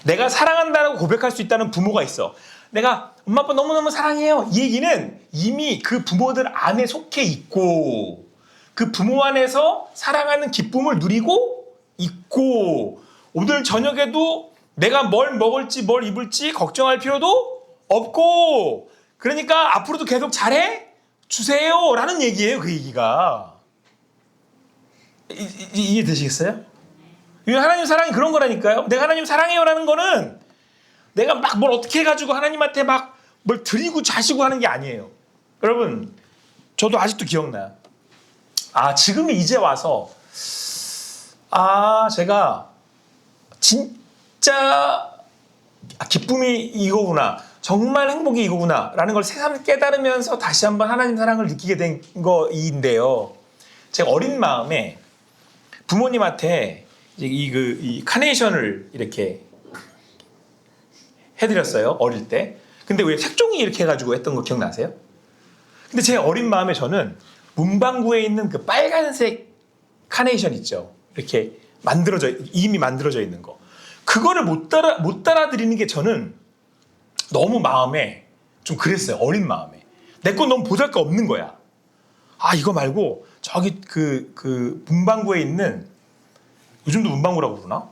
[SPEAKER 1] 내가 사랑한다라고 고백할 수 있다는 부모가 있어. 내가 엄마 아빠 너무너무 사랑해요. 이 얘기는 이미 그 부모들 안에 속해 있고 그 부모 안에서 사랑하는 기쁨을 누리고 있고 오늘 저녁에도 내가 뭘 먹을지 뭘 입을지 걱정할 필요도 없고 그러니까 앞으로도 계속 잘해 주세요 라는 얘기예요. 그 얘기가 이해되시겠어요? 하나님 사랑이 그런 거라니까요. 내가 하나님 사랑해요 라는 거는 내가 막 뭘 어떻게 해가지고 하나님한테 막 뭘 드리고 자시고 하는 게 아니에요. 여러분 저도 아직도 기억나요. 지금이 이제 와서 제가 진짜 기쁨이 이거구나, 정말 행복이 이거구나 라는 걸 새삼 깨달으면서 다시 한번 하나님 사랑을 느끼게 된 거인데요. 제가 어린 마음에 부모님한테 이 카네이션을 이렇게 해드렸어요. 어릴 때. 근데 왜 색종이 이렇게 해가지고 했던 거 기억나세요? 근데 제 어린 마음에 저는 문방구에 있는 그 빨간색 카네이션 있죠. 이렇게 이미 만들어져 있는 거. 그거를 못 따라드리는 게 저는 너무 마음에 좀 그랬어요. 어린 마음에. 내 건 너무 보잘것없는 거야. 이거 말고 저기 그 문방구에 있는, 요즘도 문방구라고 부르나?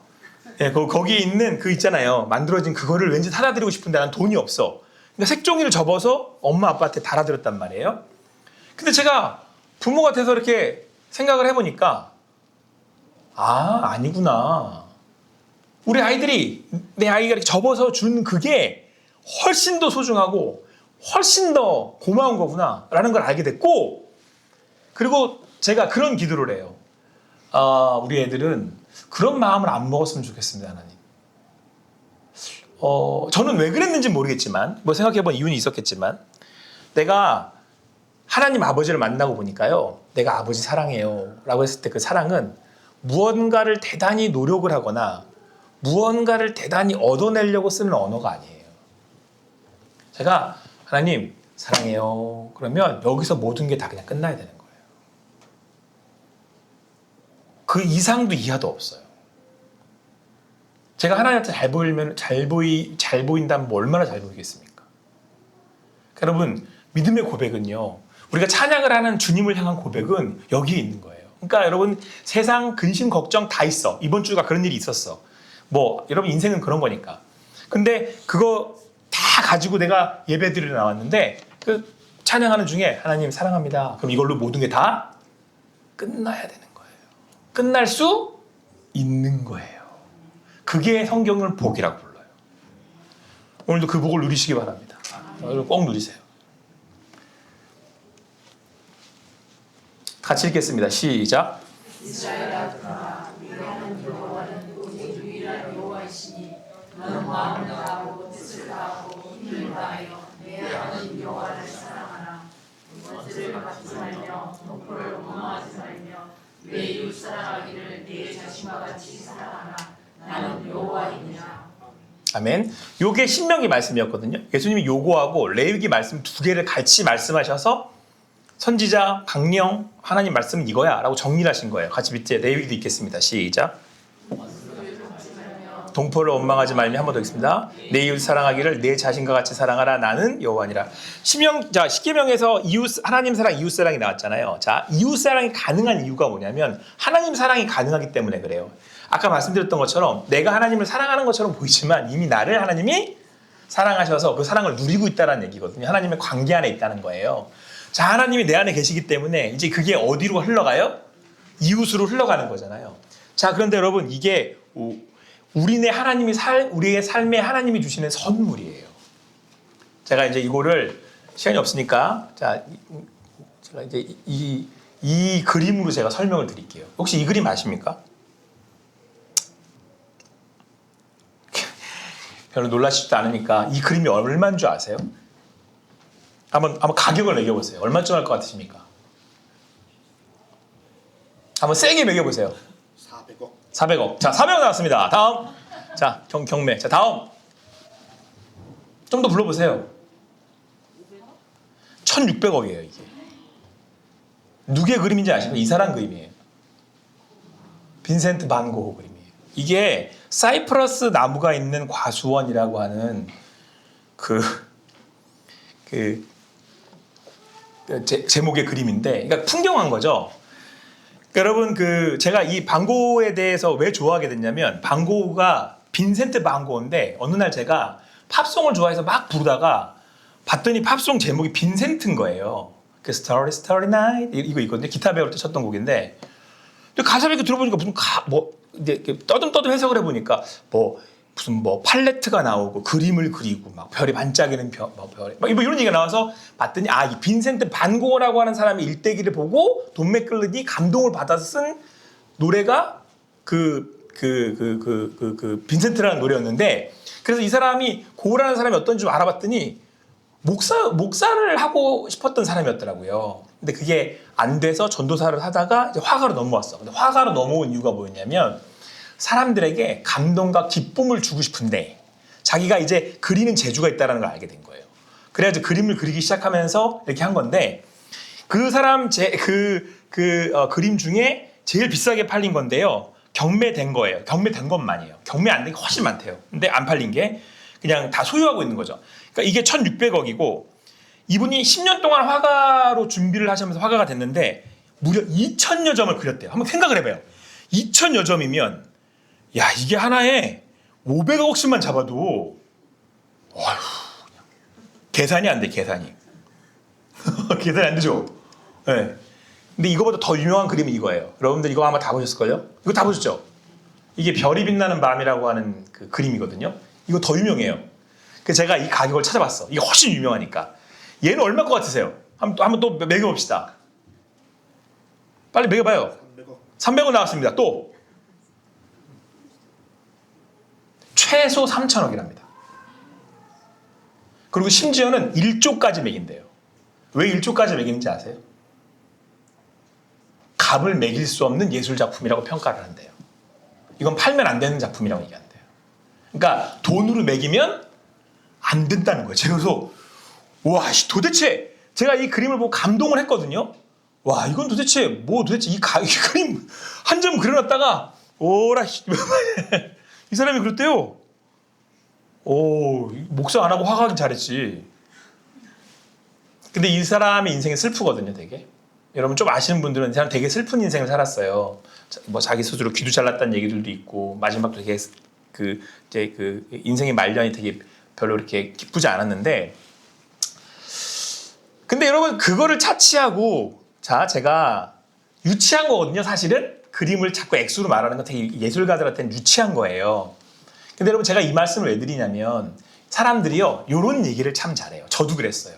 [SPEAKER 1] 예, 거기에 있는 그 있잖아요. 만들어진 그거를 왠지 사다 드리고 싶은데 난 돈이 없어. 그러니까 색종이를 접어서 엄마 아빠한테 달아드렸단 말이에요. 근데 제가 부모가 돼서 이렇게 생각을 해보니까 아니구나. 우리 아이들이 내 아이가 이렇게 접어서 준 그게 훨씬 더 소중하고 훨씬 더 고마운 거구나 라는 걸 알게 됐고, 그리고 제가 그런 기도를 해요. 우리 애들은 그런 마음을 안 먹었으면 좋겠습니다. 하나님. 저는 왜 그랬는지 모르겠지만 뭐 생각해본 이유는 있었겠지만 내가 하나님 아버지를 만나고 보니까요, 내가 아버지 사랑해요 라고 했을 때 그 사랑은 무언가를 대단히 노력을 하거나 무언가를 대단히 얻어내려고 쓰는 언어가 아니에요. 제가 하나님 사랑해요 그러면 여기서 모든 게 다 그냥 끝나야 되는 거예요. 그 이상도 이하도 없어요. 제가 하나님한테 잘 보인다면 뭐 얼마나 잘 보이겠습니까? 여러분 믿음의 고백은요, 우리가 찬양을 하는 주님을 향한 고백은 여기에 있는 거예요. 그러니까 여러분 세상 근심 걱정 다 있어. 이번 주가 그런 일이 있었어. 뭐 여러분 인생은 그런 거니까. 근데 그거 다 가지고 내가 예배드리러 나왔는데 그 찬양하는 중에 하나님 사랑합니다. 그럼 이걸로 모든 게 다 끝나야 되는 거예요. 끝날 수 있는 거예요. 그게 성경을 복이라고 불러요. 오늘도 그 복을 누리시기 바랍니다. 여러분 꼭 누리세요. 같이 읽겠습니다. 시작.
[SPEAKER 2] 이스라엘아 들으라. 위로하는 여호와는 오직 유일한 여호와이시니 너는 마음을 다하고 뜻을 다하고 힘을 다하여 내 하나님 여호와를 사랑하라. 것들을 받지 말며 목표를 원망하지 말며 내 이웃 사랑하기를 내 자신과 같이 사랑하라. 나는 여호와이니라.
[SPEAKER 1] 아멘. 요게 신명기 말씀이었거든요. 예수님이 요거하고 레위기 말씀 두 개를 같이 말씀하셔서 선지자, 강령, 하나님 말씀은 이거야 라고 정리를 하신 거예요. 같이 밑에 레위기도 읽겠습니다. 시작. 동포를 원망하지 말며 한 번 더 읽습니다. 내 이웃 사랑하기를 내 자신과 같이 사랑하라. 나는 여호와니라. 십계명에서 하나님 사랑, 이웃 사랑이 나왔잖아요. 자, 이웃 사랑이 가능한 이유가 뭐냐면 하나님 사랑이 가능하기 때문에 그래요. 아까 말씀드렸던 것처럼 내가 하나님을 사랑하는 것처럼 보이지만 이미 나를 하나님이 사랑하셔서 그 사랑을 누리고 있다는 얘기거든요. 하나님의 관계 안에 있다는 거예요. 자, 하나님이 내 안에 계시기 때문에 이제 그게 어디로 흘러가요? 이웃으로 흘러가는 거잖아요. 자, 그런데 여러분 이게 우리의 삶에 하나님이 주시는 선물이에요. 제가 이제 이거를 시간이 없으니까 제가 이제 이 그림으로 제가 설명을 드릴게요. 혹시 이 그림 아십니까? 별로 놀라시지도 않으니까 이 그림이 얼마인 줄 아세요? 한번 가격을 매겨보세요. 얼마쯤 할 것 같으십니까? 한번 세게 매겨보세요.
[SPEAKER 3] 400억.
[SPEAKER 1] 400억. 자, 400억 나왔습니다. 다음. 자, 경매. 자, 다음. 좀 더 불러보세요. 1600억이에요, 이게. 누구의 그림인지 아시죠? 이 사람 그림이에요. 빈센트 반 고흐 그림이에요. 이게 사이프러스 나무가 있는 과수원이라고 하는 제목의 그림인데, 그러니까 풍경한 거죠. 그러니까 여러분 제가 이 반 고흐에 대해서 왜 좋아하게 됐냐면 반 고흐가 빈센트 반 고흐인데 어느 날 제가 팝송을 좋아해서 막 부르다가 봤더니 팝송 제목이 빈센트인 거예요. 그 Starry Starry Night 이거 있거든요. 기타 배울 때 쳤던 곡인데 가사를 이렇게 들어보니까 무슨 이제 떠듬떠듬 해석을 해보니까 무슨 팔레트가 나오고 그림을 그리고 막 별이 반짝이는 별 막 이런 얘기가 나와서 봤더니 이 빈센트 반 고흐라고 하는 사람의 일대기를 보고 돈 맥클릿이 감동을 받아서 쓴 노래가 빈센트라는 노래였는데, 그래서 이 사람이 고흐라는 사람이 어떤지 좀 알아봤더니 목사를 하고 싶었던 사람이었더라고요. 근데 그게 안 돼서 전도사를 하다가 이제 화가로 넘어왔어. 근데 화가로 넘어온 이유가 뭐였냐면 사람들에게 감동과 기쁨을 주고 싶은데 자기가 이제 그리는 재주가 있다는 걸 알게 된 거예요. 그래가지고 그림을 그리기 시작하면서 이렇게 한 건데 그 사람 그림 중에 제일 비싸게 팔린 건데요. 경매된 거예요. 경매된 것만이에요. 경매 안 된 게 훨씬 많대요. 근데 안 팔린 게 그냥 다 소유하고 있는 거죠. 그러니까 이게 1600억이고 이분이 10년 동안 화가로 준비를 하시면서 화가가 됐는데 무려 2000여 점을 그렸대요. 한번 생각을 해봐요. 2000여 점이면 이게 하나에 500억씩만 잡아도 계산이 안 돼. 계산이 안 되죠. 네. 근데 이거보다 더 유명한 그림이 이거예요. 여러분들 이거 아마 다 보셨을걸요? 이거 다 보셨죠? 이게 별이 빛나는 밤이라고 하는 그 그림이거든요. 이거 더 유명해요. 그래서 제가 이 가격을 찾아봤어. 이게 훨씬 유명하니까. 얘는 얼마일 것 같으세요? 한번 또 매겨봅시다. 빨리 매겨봐요.
[SPEAKER 3] 300억.
[SPEAKER 1] 300억 나왔습니다. 또 최소 3천억이랍니다. 그리고 심지어는 1조까지 매긴대요. 왜 1조까지 매기는지 아세요? 값을 매길 수 없는 예술작품이라고 평가를 한대요. 이건 팔면 안 되는 작품이라고 얘기한대요. 그러니까 돈으로 매기면 안 된다는 거예요. 그래서 도대체 제가 이 그림을 보고 감동을 했거든요. 이건 도대체 이 그림 한 점 그려놨다가 이 사람이 그랬대요. 목사 안 하고 화가하긴 잘했지. 근데 이 사람의 인생이 슬프거든요, 되게. 여러분 좀 아시는 분들은 이 사람 되게 슬픈 인생을 살았어요. 자기 스스로 귀도 잘랐다는 얘기들도 있고 마지막도 되게 인생의 말년이 되게 별로 이렇게 기쁘지 않았는데, 근데 여러분 그거를 차치하고 제가 유치한 거거든요. 사실은 그림을 자꾸 액수로 말하는 건 되게 예술가들한테는 유치한 거예요. 근데 여러분 제가 이 말씀을 왜 드리냐면 사람들이요 이런 얘기를 참 잘해요. 저도 그랬어요.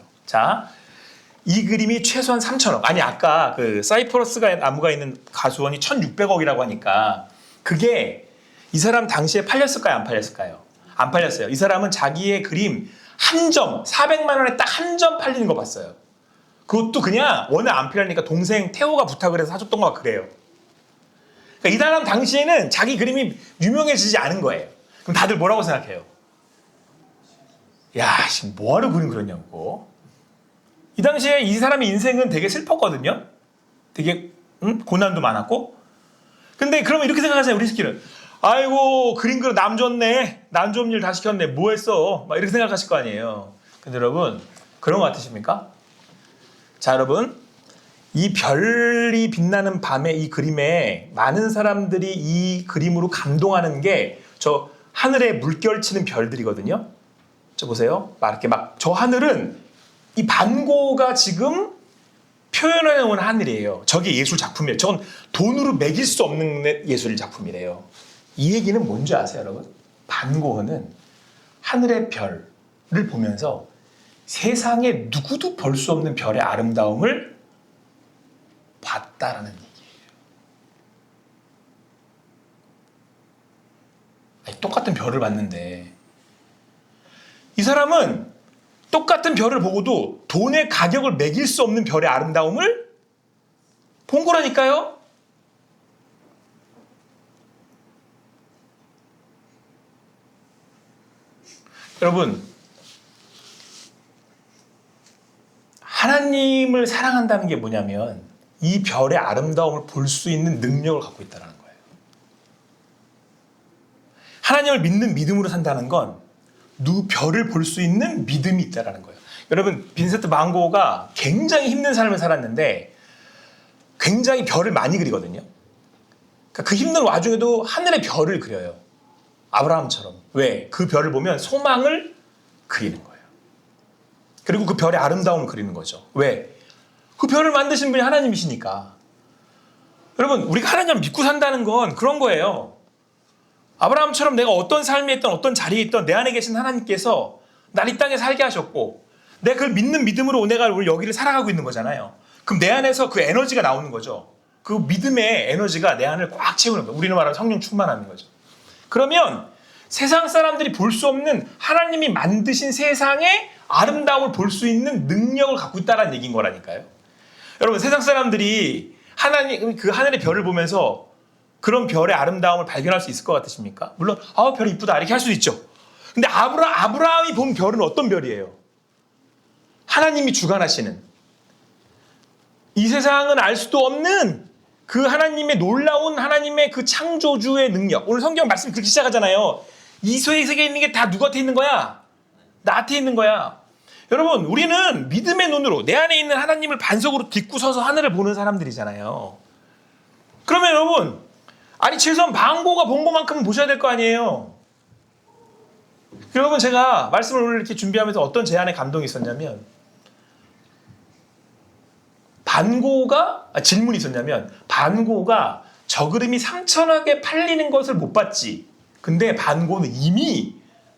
[SPEAKER 1] 이 그림이 최소한 3천억. 아까 사이프러스가 나무가 있는 가수원이 1600억이라고 하니까 그게 이 사람 당시에 팔렸을까요? 안 팔렸을까요? 안 팔렸어요. 이 사람은 자기의 그림 한 점, 400만 원에 딱 한 점 팔리는 거 봤어요. 그것도 그냥 워낙 안 필요하니까 동생 태호가 부탁을 해서 사줬던 거 그래요. 그러니까 이 사람 당시에는 자기 그림이 유명해지지 않은 거예요. 그럼 다들 뭐라고 생각해요? 뭐하러 그림 그렸냐고. 이 당시에 이 사람의 인생은 되게 슬펐거든요. 되게 고난도 많았고. 근데 그러면 이렇게 생각하잖아요. 우리 새끼는 아이고 그림 그려 남 줬네. 남 좋은 일 다 시켰네. 뭐 했어? 막 이렇게 생각하실 거 아니에요. 근데 여러분 그런 거 같으십니까? 자 여러분 이 별이 빛나는 밤에 이 그림에 많은 사람들이 이 그림으로 감동하는 게 저 하늘에 물결치는 별들이거든요. 저 보세요. 막 이렇게 막 저 하늘은 이 반고가 지금 표현해 놓은 하늘이에요. 저게 예술 작품이에요. 저건 돈으로 매길 수 없는 예술 작품이래요. 이 얘기는 뭔지 아세요, 여러분? 반고흐는 하늘의 별을 보면서 세상에 누구도 볼 수 없는 별의 아름다움을 봤다라는 얘기예요. 아니, 똑같은 별을 봤는데 이 사람은 똑같은 별을 보고도 돈의 가격을 매길 수 없는 별의 아름다움을 본 거라니까요. 여러분, 하나님을 사랑한다는 게 뭐냐면 이 별의 아름다움을 볼 수 있는 능력을 갖고 있다는 거예요. 하나님을 믿는 믿음으로 산다는 건 누 별을 볼 수 있는 믿음이 있다는 거예요. 여러분, 빈센트 반 고흐가 굉장히 힘든 삶을 살았는데 굉장히 별을 많이 그리거든요. 그러니까 그 힘든 와중에도 하늘의 별을 그려요. 아브라함처럼. 왜? 그 별을 보면 소망을 그리는 거예요. 그리고 그 별의 아름다움을 그리는 거죠. 왜? 그 별을 만드신 분이 하나님이시니까. 여러분, 우리가 하나님을 믿고 산다는 건 그런 거예요. 아브라함처럼 내가 어떤 삶에 있던 어떤 자리에 있던 내 안에 계신 하나님께서 날 이 땅에 살게 하셨고 내가 그걸 믿는 믿음으로 내가 오늘 여기를 살아가고 있는 거잖아요. 그럼 내 안에서 그 에너지가 나오는 거죠. 그 믿음의 에너지가 내 안을 꽉 채우는 거예요. 우리는 말하면 성령 충만하는 거죠. 그러면 세상 사람들이 볼 수 없는 하나님이 만드신 세상의 아름다움을 볼 수 있는 능력을 갖고 있다는 얘기인 거라니까요. 여러분, 세상 사람들이 하나님 그 하늘의 별을 보면서 그런 별의 아름다움을 발견할 수 있을 것 같으십니까? 물론 별이 이쁘다 이렇게 할 수도 있죠. 근데 아브라함이 본 별은 어떤 별이에요? 하나님이 주관하시는, 이 세상은 알 수도 없는 그 하나님의 놀라운 하나님의 그 창조주의 능력. 오늘 성경 말씀이 그렇게 시작하잖아요. 이 세계에 있는 게 다 누구한테 있는 거야? 나한테 있는 거야. 여러분, 우리는 믿음의 눈으로 내 안에 있는 하나님을 반석으로 딛고 서서 하늘을 보는 사람들이잖아요. 그러면 여러분, 아니 최소한 반 고흐가 본 것만큼은 보셔야 될 거 아니에요. 여러분, 제가 말씀을 오늘 이렇게 준비하면서 어떤 제안에 감동이 있었냐면 질문이 있었냐면 반 고흐가 저 그림이 3천억에 팔리는 것을 못 봤지. 근데 반 고흐는 이미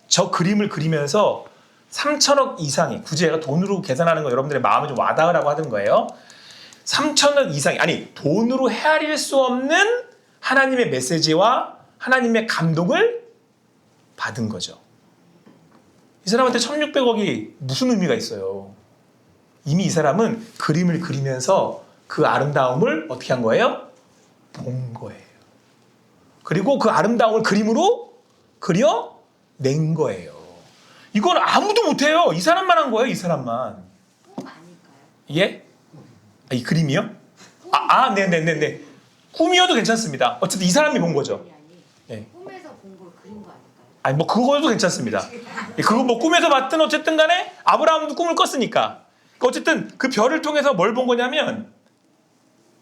[SPEAKER 1] 저 그림을 그리면서 3천억 이상의, 굳이 제가 돈으로 계산하는 거 여러분들의 마음에 좀 와닿으라고 하던 거예요. 3천억 이상이, 아니 돈으로 헤아릴 수 없는 하나님의 메시지와 하나님의 감동을 받은 거죠. 이 사람한테 1600억이 무슨 의미가 있어요? 이미 이 사람은 그림을 그리면서 그 아름다움을 어떻게 한 거예요? 본 거예요. 그리고 그 아름다움을 그림으로 그려낸 거예요. 이건 아무도 못해요. 이 사람만 한 거예요. 이 사람만.
[SPEAKER 2] 꿈 아닐까요?
[SPEAKER 1] 예? 이 그림이요? 네네네네. 꿈이어도 괜찮습니다. 어쨌든 이 사람이 본 거죠.
[SPEAKER 2] 아니, 꿈에서 본 걸 그린 거 아닐까요?
[SPEAKER 1] 아니 뭐 그거도 괜찮습니다. 그거 뭐 꿈에서 봤든 어쨌든 간에 아브라함도 꿈을 꿨으니까. 어쨌든 그 별을 통해서 뭘 본 거냐면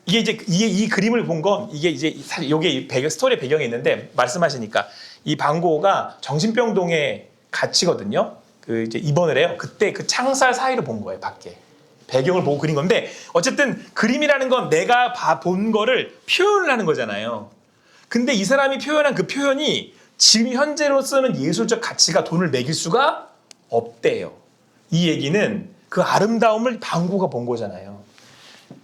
[SPEAKER 1] 이게 이 그림을 본 건 이게 이제 사실 이게 스토리의 배경이 있는데 말씀하시니까 이 반 고흐가 정신병동에 갇히거든요. 그 이제 입원을 해요. 그때 그 창살 사이로 본 거예요. 밖에. 배경을 보고 그린 건데 어쨌든 그림이라는 건 내가 본 거를 표현을 하는 거잖아요. 근데 이 사람이 표현한 그 표현이 지금 현재로서는 예술적 가치가 돈을 매길 수가 없대요. 이 얘기는 그 아름다움을 반 고흐가 본 거잖아요.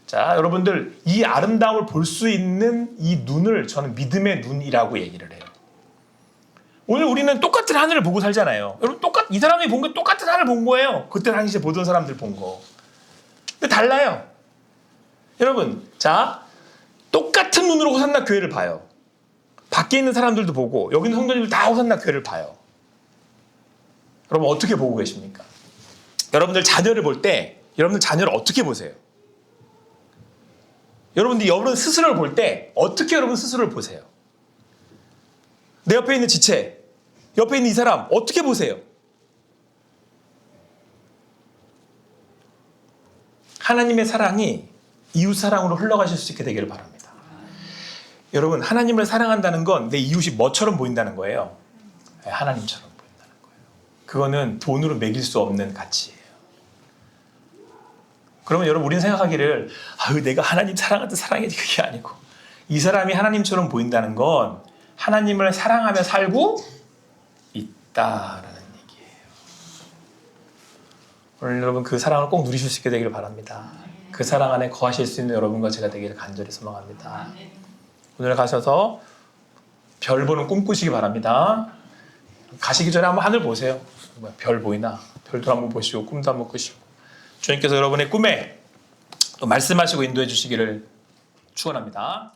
[SPEAKER 1] 자, 여러분들, 이 아름다움을 볼 수 있는 이 눈을 저는 믿음의 눈이라고 얘기를 해요. 오늘 우리는 똑같은 하늘을 보고 살잖아요. 여러분, 이 사람이 본 게 똑같은 하늘을 본 거예요. 그때 당시에 보던 사람들 본 거. 근데 달라요. 여러분, 자, 똑같은 눈으로 호산나 교회를 봐요. 밖에 있는 사람들도 보고 여기 있는 성도님들 다 호산나 교회를 봐요. 여러분, 어떻게 보고 계십니까? 여러분들 자녀를 볼 때 여러분들 자녀를 어떻게 보세요? 여러분 스스로를 볼 때 어떻게 여러분 스스로를 보세요? 내 옆에 있는 지체, 옆에 있는 이 사람 어떻게 보세요? 하나님의 사랑이 이웃 사랑으로 흘러가실 수 있게 되기를 바랍니다. 여러분, 하나님을 사랑한다는 건 내 이웃이 뭐처럼 보인다는 거예요. 하나님처럼 보인다는 거예요. 그거는 돈으로 매길 수 없는 가치예요. 그러면 여러분, 우리는 생각하기를 아유, 내가 하나님 사랑하듯 사랑해야지, 그게 아니고, 이 사람이 하나님처럼 보인다는 건 하나님을 사랑하며 살고 있다라는 얘기예요. 오늘 여러분, 그 사랑을 꼭 누리실 수 있게 되기를 바랍니다. 그 사랑 안에 거하실 수 있는 여러분과 제가 되기를 간절히 소망합니다. 오늘 가셔서 별 보는 꿈 꾸시기 바랍니다. 가시기 전에 한번 하늘 보세요. 별 보이나? 별도 한번 보시고 꿈도 한번 꾸시고, 주님께서 여러분의 꿈에 또 말씀하시고 인도해 주시기를 축원합니다.